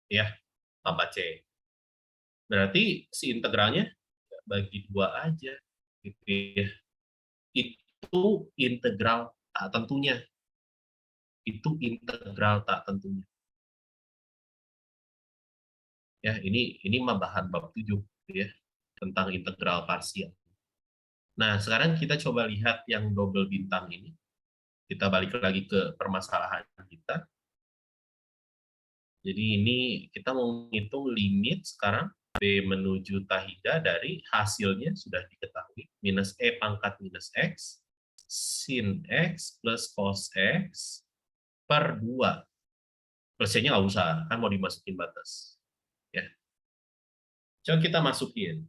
Ya, tambah C. Berarti si integralnya bagi 2 aja. Gitu ya. Itu integral tak tentunya. Itu integral tak tentunya. Ya, ini mah bahan bab 7 ya, tentang integral parsial. Nah, sekarang kita coba lihat yang double bintang ini. Kita balik lagi ke permasalahan kita. Jadi ini kita mau menghitung limit sekarang B menuju Tahida dari hasilnya sudah diketahui, minus pangkat minus X sin X plus cos X per 2. Plusnya nggak usah, kan mau dimasukin batas. Ya. Coba kita masukin.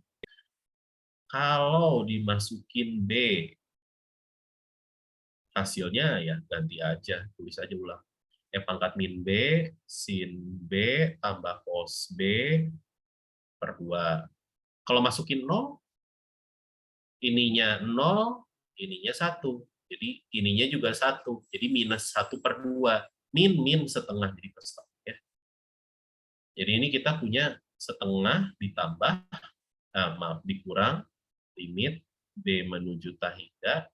Kalau dimasukin B, hasilnya ya ganti aja, tulis aja ulang. Pangkat min B, sin B, tambah cos B, per 2. Kalau masukin 0, ininya 0, ininya 1. Jadi ininya juga 1. Jadi minus 1 per 2. Min setengah jadi per setengah. Ya. Jadi ini kita punya setengah ditambah, dikurang limit B menuju Tahida,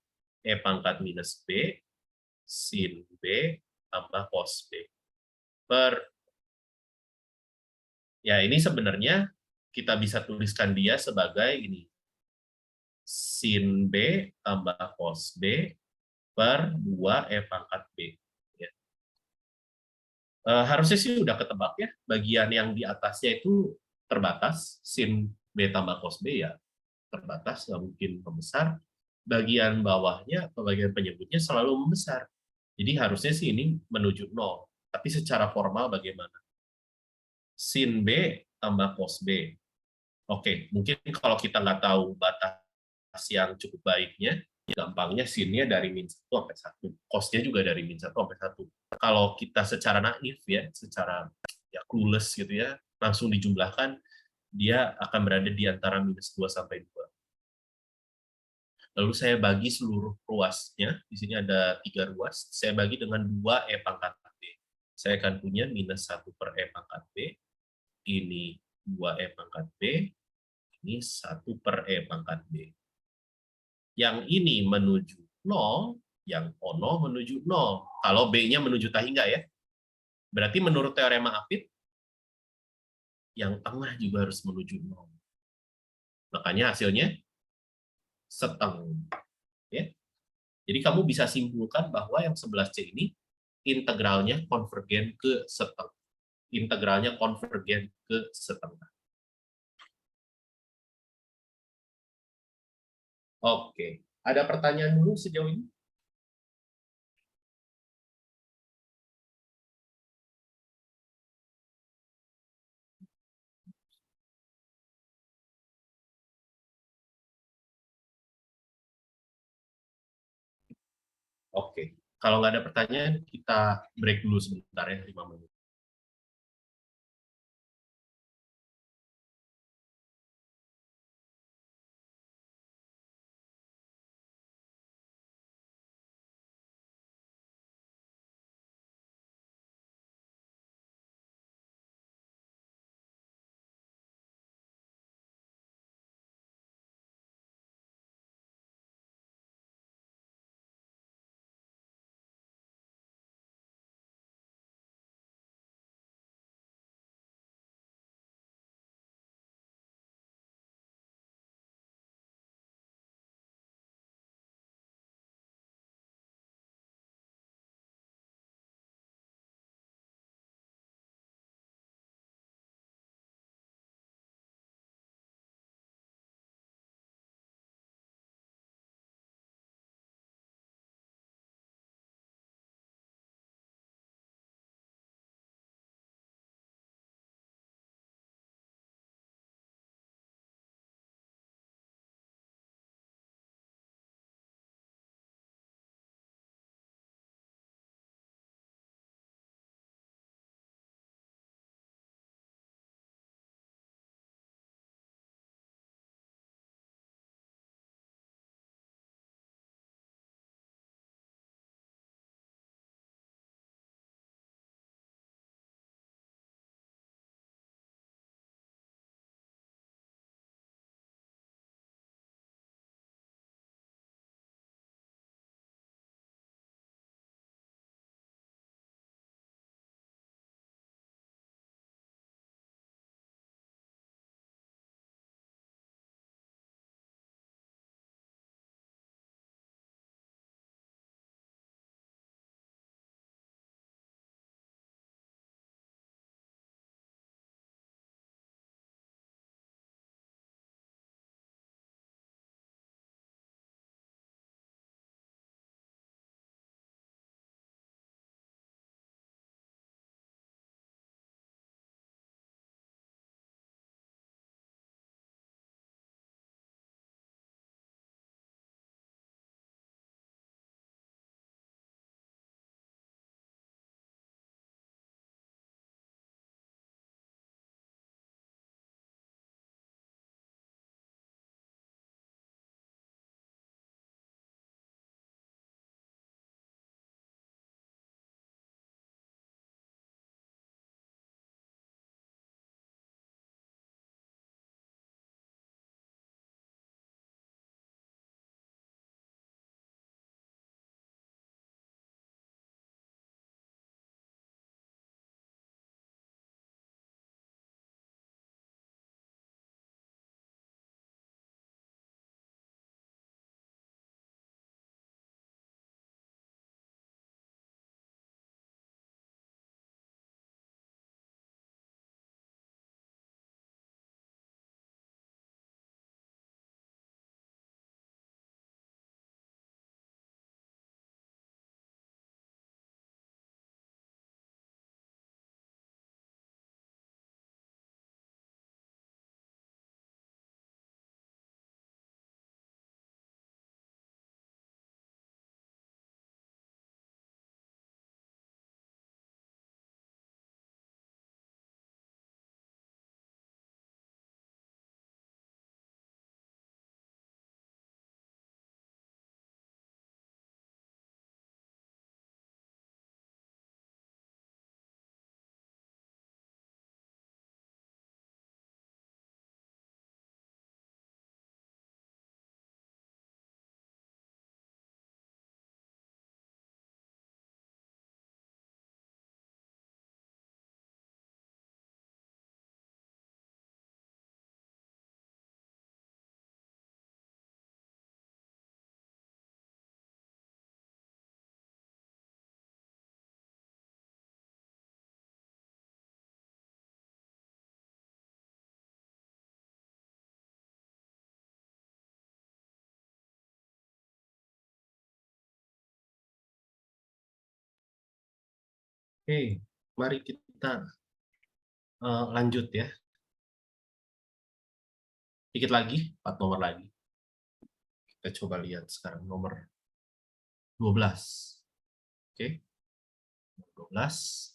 pangkat minus B, sin B, tambah cos B. Ya ini sebenarnya kita bisa tuliskan dia sebagai ini. Sin B tambah cos B per 2 pangkat B. Ya. Harusnya sih udah ketebak ya, bagian yang di atasnya itu terbatas, sin B tambah cos B ya terbatas, nggak mungkin membesar. Bagian bawahnya atau bagian penyebutnya selalu membesar. Jadi harusnya sih ini menuju 0. Tapi secara formal bagaimana? Sin B tambah cos B. Oke, mungkin kalau kita nggak tahu batas yang cukup baiknya, gampangnya sin-nya dari min 1 sampai 1. Cos-nya juga dari min 1 sampai 1. Kalau kita secara naif ya, secara ya clueless gitu ya, langsung dijumlahkan, dia akan berada di antara minus 2 sampai 2. Lalu saya bagi seluruh ruasnya, di sini ada 3 ruas, saya bagi dengan 2 pangkat B. Saya akan punya minus 1 per pangkat B, ini 2 pangkat B, ini 1 per pangkat B. Yang ini menuju 0, yang ono menuju 0. Kalau B-nya menuju Tahingga ya. Berarti menurut teorema Apit, yang tengah juga harus menuju 0. Makanya hasilnya setengah. Ya. Jadi kamu bisa simpulkan bahwa yang 11C ini integralnya konvergen ke setengah. Integralnya konvergen ke setengah. Oke. Ada pertanyaan dulu sejauh ini? Oke. Kalau nggak ada pertanyaan, kita break dulu sebentar ya, 5 menit. Oke, mari kita lanjut ya. Dikit lagi, 4 nomor lagi. Kita coba lihat sekarang nomor 12. Oke, 12.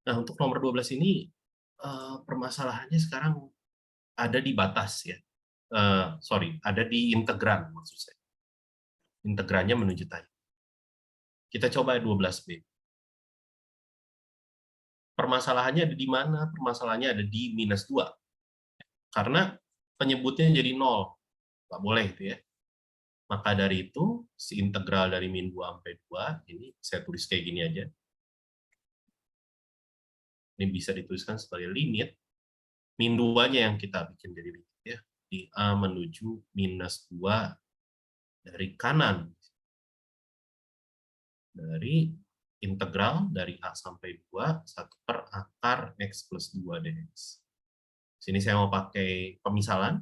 Nah, untuk nomor 12 ini permasalahannya sekarang ada di batas ya. Sorry, ada di integran maksud saya. Integrannya menuju tadi. Kita coba 12B. Permasalahannya ada di mana? Permasalahannya ada di minus 2. Karena penyebutnya jadi 0. Nggak boleh itu ya. Maka dari itu, si integral dari min 2 sampai 2, ini saya tulis kayak gini aja. Ini bisa dituliskan sebagai limit. Min 2-nya yang kita bikin jadi limit ya. Di A menuju minus 2 dari kanan. Dari integral dari A sampai 2, 1 per akar X plus 2 dx. Sini saya mau pakai pemisalan.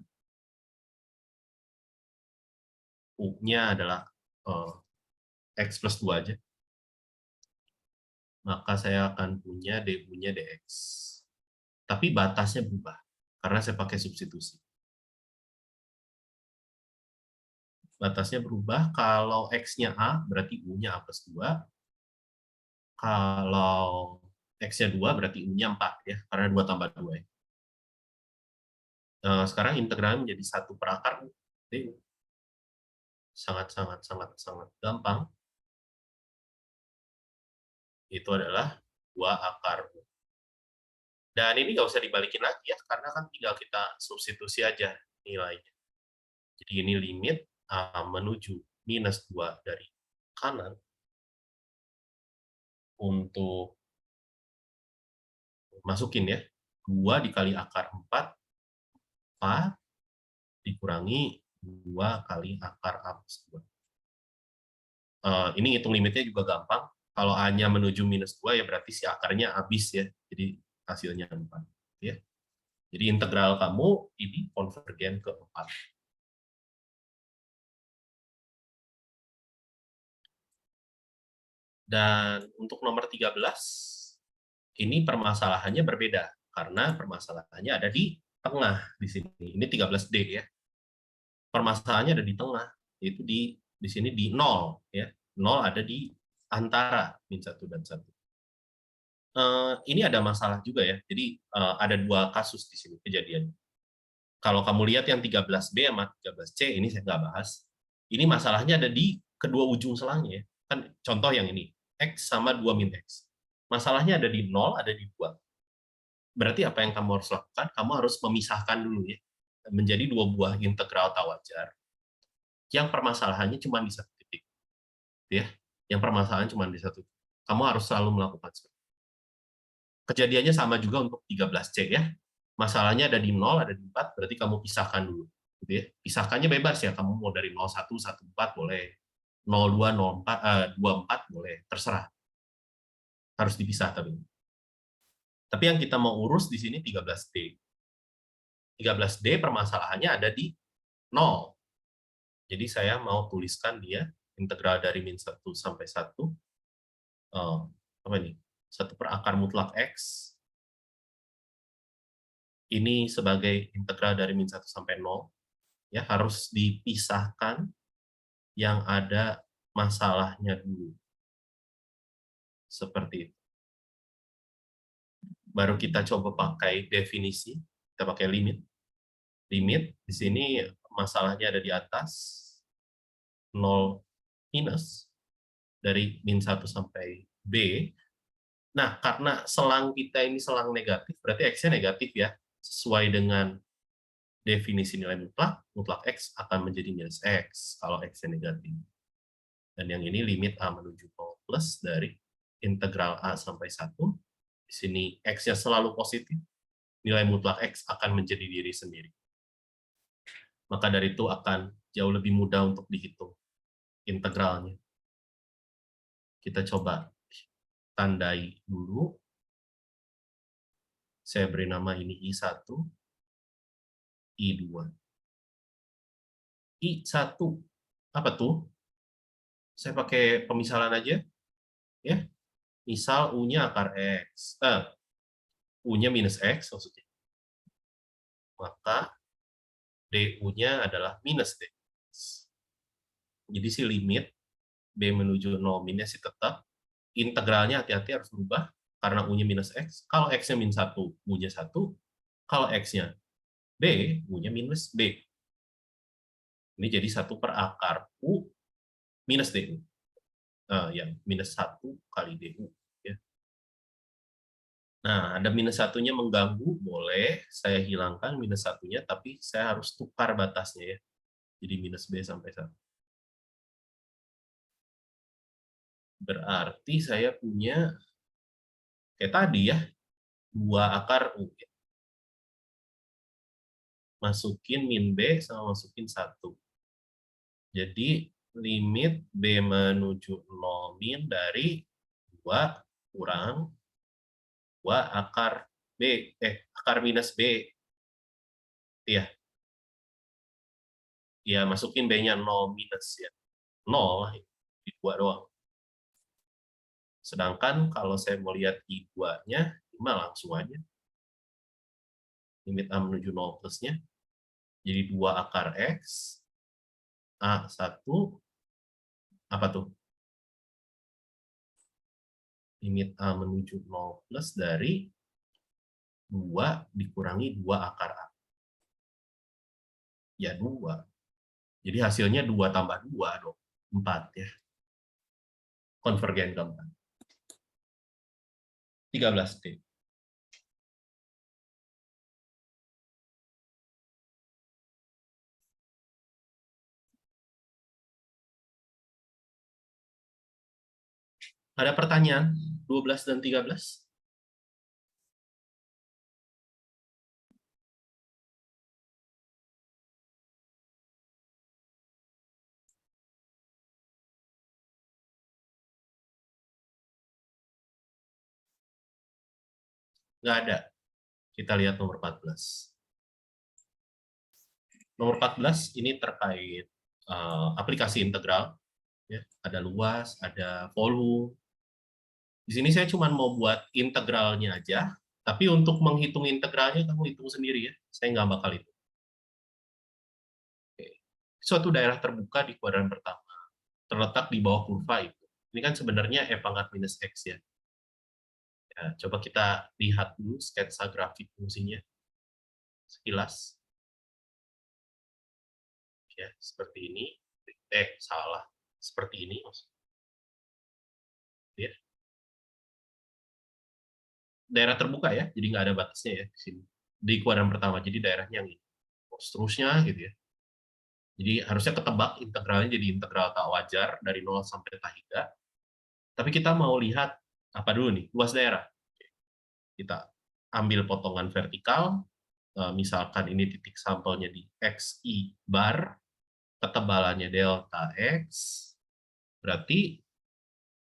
U-nya adalah X plus 2 aja. Maka saya akan punya du-nya dx. Tapi batasnya berubah, karena saya pakai substitusi. Batasnya berubah, kalau X-nya A, berarti U-nya A plus 2. Kalau X-nya 2, berarti U-nya 4, ya, karena 2 tambah 2. Ya. Sekarang integralnya menjadi 1 per akar du. Sangat gampang. Itu adalah 2 akar U. Dan ini nggak usah dibalikin lagi ya, karena kan tinggal kita substitusi aja nilainya. Jadi ini limit A menuju minus 2 dari kanan untuk masukin ya, 2 dikali akar 4, 4 dikurangi 2 kali akar A plus 2. Ini hitung limitnya juga gampang. Kalau A-nya menuju minus 2, ya berarti si akarnya habis ya. Jadi hasilnya 4. Ya. Jadi integral kamu ini konvergen ke 4. Dan untuk nomor 13, ini permasalahannya berbeda. Karena permasalahannya ada di tengah di sini. Ini 13D ya. Permasalahannya ada di tengah, yaitu di sini di 0 ya. 0 ada di antara min 1 dan 1. Ini ada masalah juga ya. Jadi ada 2 kasus di sini kejadian. Kalau kamu lihat yang 13B sama 13C, ini saya nggak bahas. Ini masalahnya ada di kedua ujung selangnya ya. Kan contoh yang ini, X sama 2 min X. Masalahnya ada di 0, ada di 2. Berarti apa yang kamu harus lakukan? Kamu harus memisahkan dulu ya. Menjadi 2 buah integral tak wajar. Yang permasalahannya cuma di satu titik. Ya. Yang permasalahan cuma di satu titik. Kamu harus selalu melakukan seperti itu. Kejadiannya sama juga untuk 13C ya. Masalahnya ada di 0, ada di 4, berarti kamu pisahkan dulu. Gitu ya. Pisahkannya bebas ya, kamu mau dari 01, 14 boleh. 02, 04, 24 boleh, terserah. Harus dipisah tapi. Tapi yang kita mau urus di sini 13D. 13D permasalahannya ada di 0. Jadi saya mau tuliskan dia integral dari min 1 sampai 1. Apa ini? 1 per akar mutlak X. Ini sebagai integral dari min 1 sampai 0. Ya, harus dipisahkan yang ada masalahnya dulu. Seperti itu. Baru kita coba pakai definisi, kita pakai limit. Limit di sini masalahnya ada di atas 0 minus dari min 1 sampai B. Nah, karena selang kita ini selang negatif, berarti X-nya negatif ya. Sesuai dengan definisi nilai mutlak, mutlak X akan menjadi minus X kalau X-nya negatif. Dan yang ini limit A menuju 0 plus dari integral A sampai 1. Di sini X-nya selalu positif, nilai mutlak X akan menjadi diri sendiri. Maka dari itu akan jauh lebih mudah untuk dihitung integralnya. Kita coba tandai dulu. Saya beri nama ini I1, I2. I1, apa tuh? Saya pakai pemisalan aja, ya. Misal U-nya akar X, U-nya minus X maksudnya. Maka DU-nya adalah minus Dx. Jadi si limit B menuju 0 minnya sih tetap. Integralnya hati-hati harus berubah, karena U-nya minus X. Kalau X-nya min 1, U-nya 1. Kalau X-nya B, U-nya minus B. Ini jadi 1 per akar U minus DU. Yang minus 1 kali DU. Ya. Nah, ada minus 1-nya mengganggu, boleh saya hilangkan minus 1-nya, tapi saya harus tukar batasnya ya. Jadi minus B sampai 1. Berarti saya punya, kayak tadi ya, 2 akar U. Masukin min B sama masukin 1. Jadi limit B menuju 0 min dari 2 kurang 2 akar B, akar minus B. Ya. Ya, masukin B-nya 0 minus ya. 0 lah, di 2 doang. Sedangkan kalau saya mau lihat I2-nya, 5 langsung aja. Limit A menuju 0 plusnya. Jadi 2 akar X, A1, apa tuh? Limit A menuju 0 plus dari 2 dikurangi 2 akar A. Ya 2. Jadi hasilnya 2 tambah 2 dong. 4 ya. Konvergen keempat. 13D. Ada pertanyaan? 12 dan 13? Nggak ada. Kita lihat nomor 14. Nomor 14 ini terkait aplikasi integral. Ya, ada luas, ada volume. Di sini saya cuma mau buat integralnya aja, tapi untuk menghitung integralnya kamu hitung sendiri ya. Saya nggak bakal itu. Oke. Suatu daerah terbuka di kuadran pertama, terletak di bawah kurva itu. Ini kan sebenarnya E pangkat minus X ya. Ya, coba kita lihat dulu sketsa grafik fungsinya sekilas. Ya, seperti ini. Salah. Seperti ini. Ya. Daerah terbuka ya, jadi nggak ada batasnya ya di sini. Di kuadran pertama, jadi daerahnya yang ini. Seterusnya gitu ya. Jadi harusnya ketebak integralnya jadi integral tak wajar dari 0 sampai tak. Tapi kita mau lihat apa dulu nih, luas daerah. Kita ambil potongan vertikal, misalkan ini titik sampelnya di XI bar, ketebalannya delta X, berarti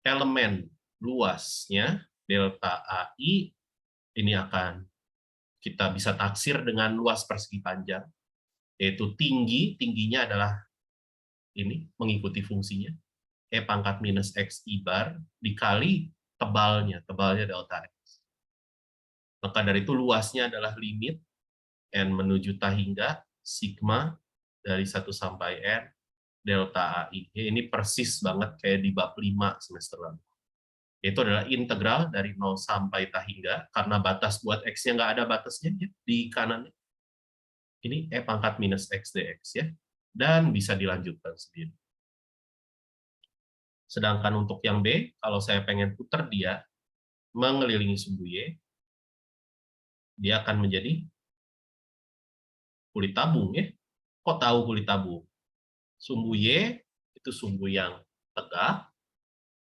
elemen luasnya delta AI ini akan kita bisa taksir dengan luas persegi panjang, yaitu tingginya adalah ini, mengikuti fungsinya, E pangkat minus XI bar dikali tebalnya delta X. Maka dari itu luasnya adalah limit N menuju tak hingga sigma dari 1 sampai N delta AI. Ini persis banget kayak di bab 5 semester lalu. Itu adalah integral dari 0 sampai tak hingga, karena batas buat X-nya nggak ada batasnya ya, di kanannya. Ini E pangkat minus X dx ya. Dan bisa dilanjutkan sendiri. Sedangkan untuk yang B, kalau saya pengen putar dia mengelilingi sumbu Y, dia akan menjadi kulit tabung ya. Kok tahu kulit tabung? Sumbu Y itu sumbu yang tegak.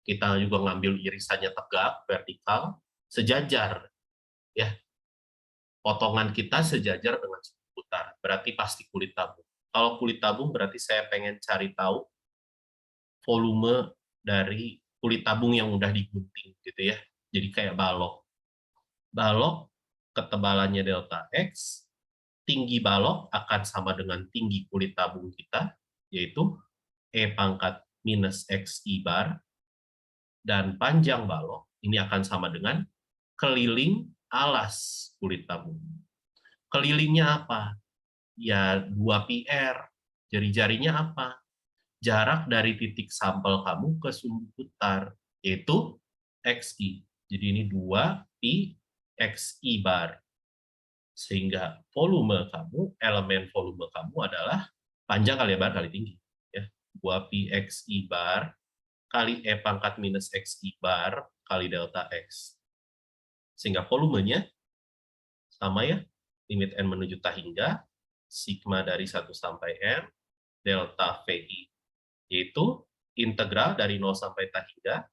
Kita juga ngambil irisannya tegak, vertikal, sejajar. Ya. Potongan kita sejajar dengan sumbu putar. Berarti pasti kulit tabung. Kalau kulit tabung berarti saya pengen cari tahu volume dari kulit tabung yang udah digunting gitu ya. Jadi kayak balok. Balok ketebalannya delta X, tinggi balok akan sama dengan tinggi kulit tabung kita, yaitu E pangkat minus XI bar, dan panjang balok ini akan sama dengan keliling alas kulit kamu. Kelilingnya apa? Ya 2πr. Jari-jarinya apa? Jarak dari titik sampel kamu ke sumbu putar, yaitu XI. Jadi ini 2π XI bar. Sehingga volume kamu, elemen volume kamu adalah panjang kali lebar kali tinggi. Ya. 2π XI bar kali E pangkat minus XI bar kali delta X. Sehingga volumenya sama ya, limit N menuju tah hingga, sigma dari 1 sampai N, delta VI. Yaitu integral dari 0 sampai tah hingga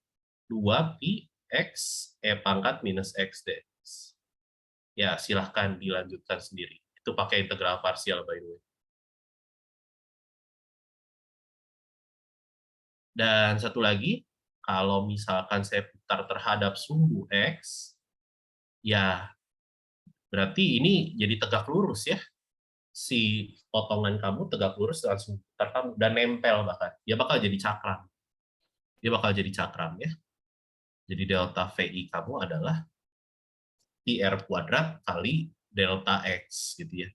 2π X E pangkat minus X dx. Ya, silahkan dilanjutkan sendiri. Itu pakai integral parsial, by the way. Dan satu lagi, kalau misalkan saya putar terhadap sumbu X, ya berarti ini jadi tegak lurus ya. Si potongan kamu tegak lurus dengan sumbu putar kamu, dan nempel bahkan. Dia bakal jadi cakram. Dia bakal jadi cakram ya. Jadi delta VI kamu adalah PR kuadrat kali delta X gitu ya.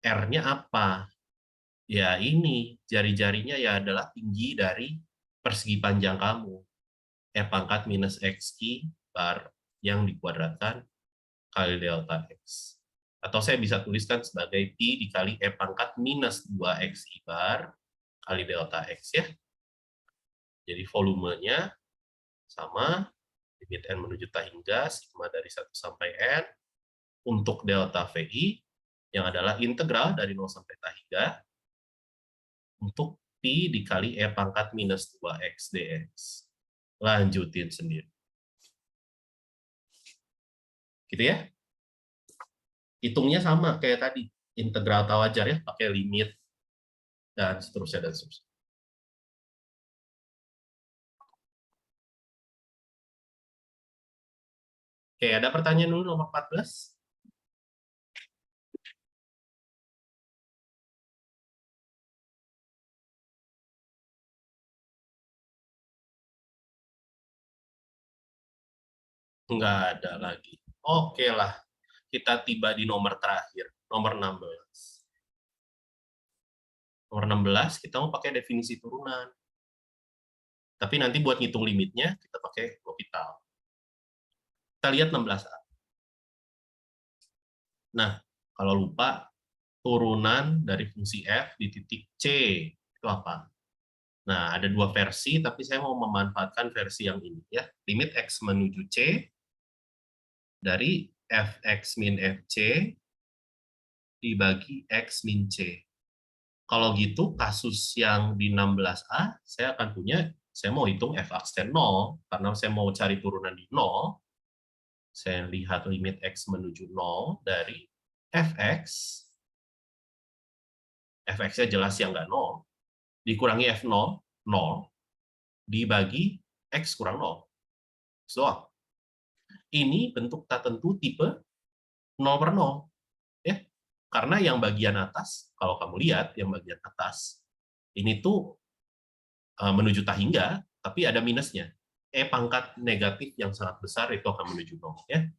R-nya apa? Ya ini, jari-jarinya ya adalah tinggi dari persegi panjang kamu. E pangkat minus XI bar yang dikuadratkan kali delta X. Atau saya bisa tuliskan sebagai Pi dikali E pangkat minus 2XI bar kali delta X ya. Jadi volumenya sama, limit N menuju tah hingga, sigma dari 1 sampai N, untuk delta VI, yang adalah integral dari 0 sampai tah hingga, untuk Pi dikali E pangkat minus 2X dx. Lanjutin sendiri. Gitu ya. Hitungnya sama kayak tadi. Integral tawajar ya, pakai limit, dan seterusnya, dan seterusnya. Oke, ada pertanyaan dulu nomor 14. Nggak ada lagi. Oke lah, kita tiba di nomor terakhir, nomor 16. Nomor 16, kita mau pakai definisi turunan. Tapi nanti buat ngitung limitnya, kita pakai L'Hopital. Kita lihat 16A. Nah, kalau lupa, turunan dari fungsi f di titik C itu apa? Nah, ada dua versi, tapi saya mau memanfaatkan versi yang ini ya. Limit x menuju C dari fx min fc dibagi x min c. Kalau gitu, kasus yang di 16A, saya akan punya, saya mau hitung f aksen 0, karena saya mau cari turunan di 0. Saya lihat limit x menuju 0 dari fx, fx-nya jelas yang nggak 0, dikurangi f0, 0, dibagi x kurang 0. So, ini bentuk tak tentu tipe 0/0. Ya. Karena yang bagian atas, kalau kamu lihat, yang bagian atas, ini tuh menuju tah hingga, tapi ada minusnya. E pangkat negatif yang sangat besar itu akan menuju 0. Ya.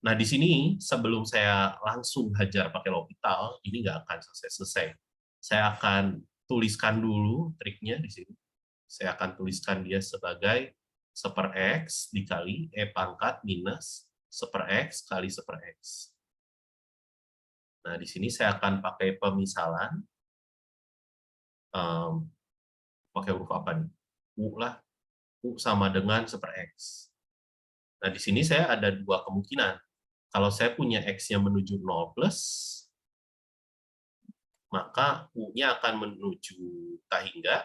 Nah, di sini, sebelum saya langsung hajar pakai L'Hopital, ini nggak akan selesai. Saya akan tuliskan dulu triknya di sini. Saya akan tuliskan dia sebagai 1/x dikali E pangkat minus 1/x kali 1/x. Nah, di sini saya akan pakai pemisalan. Pakai huruf apa nih? U lah. U sama dengan 1/x. Nah, di sini saya ada dua kemungkinan. Kalau saya punya x-nya menuju 0 plus, maka U-nya akan menuju tah hingga.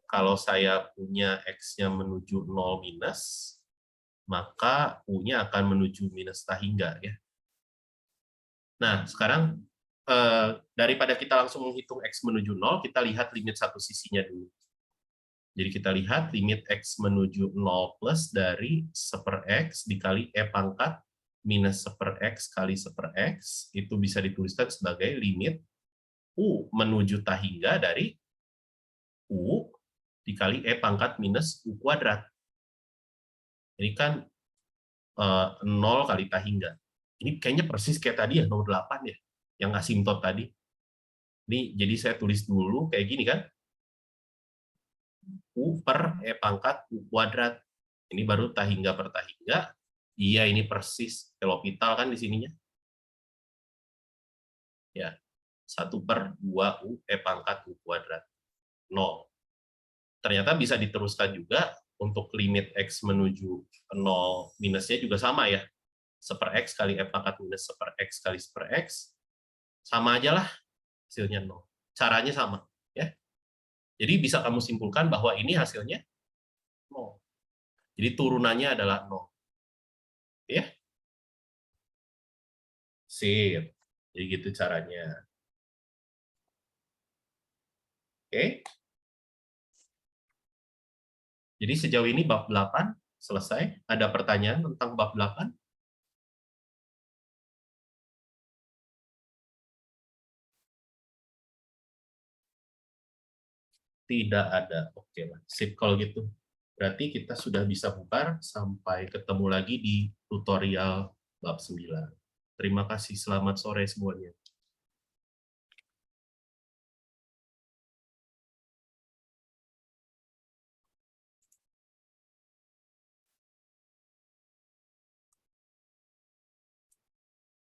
Kalau saya punya x-nya menuju 0 minus, maka U-nya akan menuju minus tah hingga. Ya. Nah, sekarang daripada kita langsung menghitung x menuju 0, kita lihat limit satu sisinya dulu. Jadi kita lihat limit x menuju 0 plus dari 1/x dikali E pangkat minus 1/x kali 1/x, itu bisa dituliskan sebagai limit U menuju tah hingga dari U dikali E pangkat minus U kuadrat. Ini kan 0 kali T hingga. Ini kayaknya persis kayak tadi ya, nomor 8 ya, yang asimtot tadi. Ini jadi saya tulis dulu kayak gini kan. U per E pangkat U kuadrat. Ini baru T hingga per T hingga. Iya, ini persis L'Hopital kan di sininya. Ya, 1/2U E pangkat U kuadrat. 0. Ternyata bisa diteruskan juga untuk limit X menuju 0 minusnya juga sama ya. 1/X kali E pangkat minus 1/X kali 1/X. Sama aja lah hasilnya 0. Caranya sama. Ya. Jadi bisa kamu simpulkan bahwa ini hasilnya 0. Jadi turunannya adalah 0. Ya. Sip. Jadi gitu caranya. Oke. Jadi sejauh ini bab 8 selesai. Ada pertanyaan tentang bab 8? Tidak ada. Oke lah. Sip kalau gitu. Berarti kita sudah bisa bubar. Sampai ketemu lagi di tutorial bab 9. Terima kasih. Selamat sore semuanya.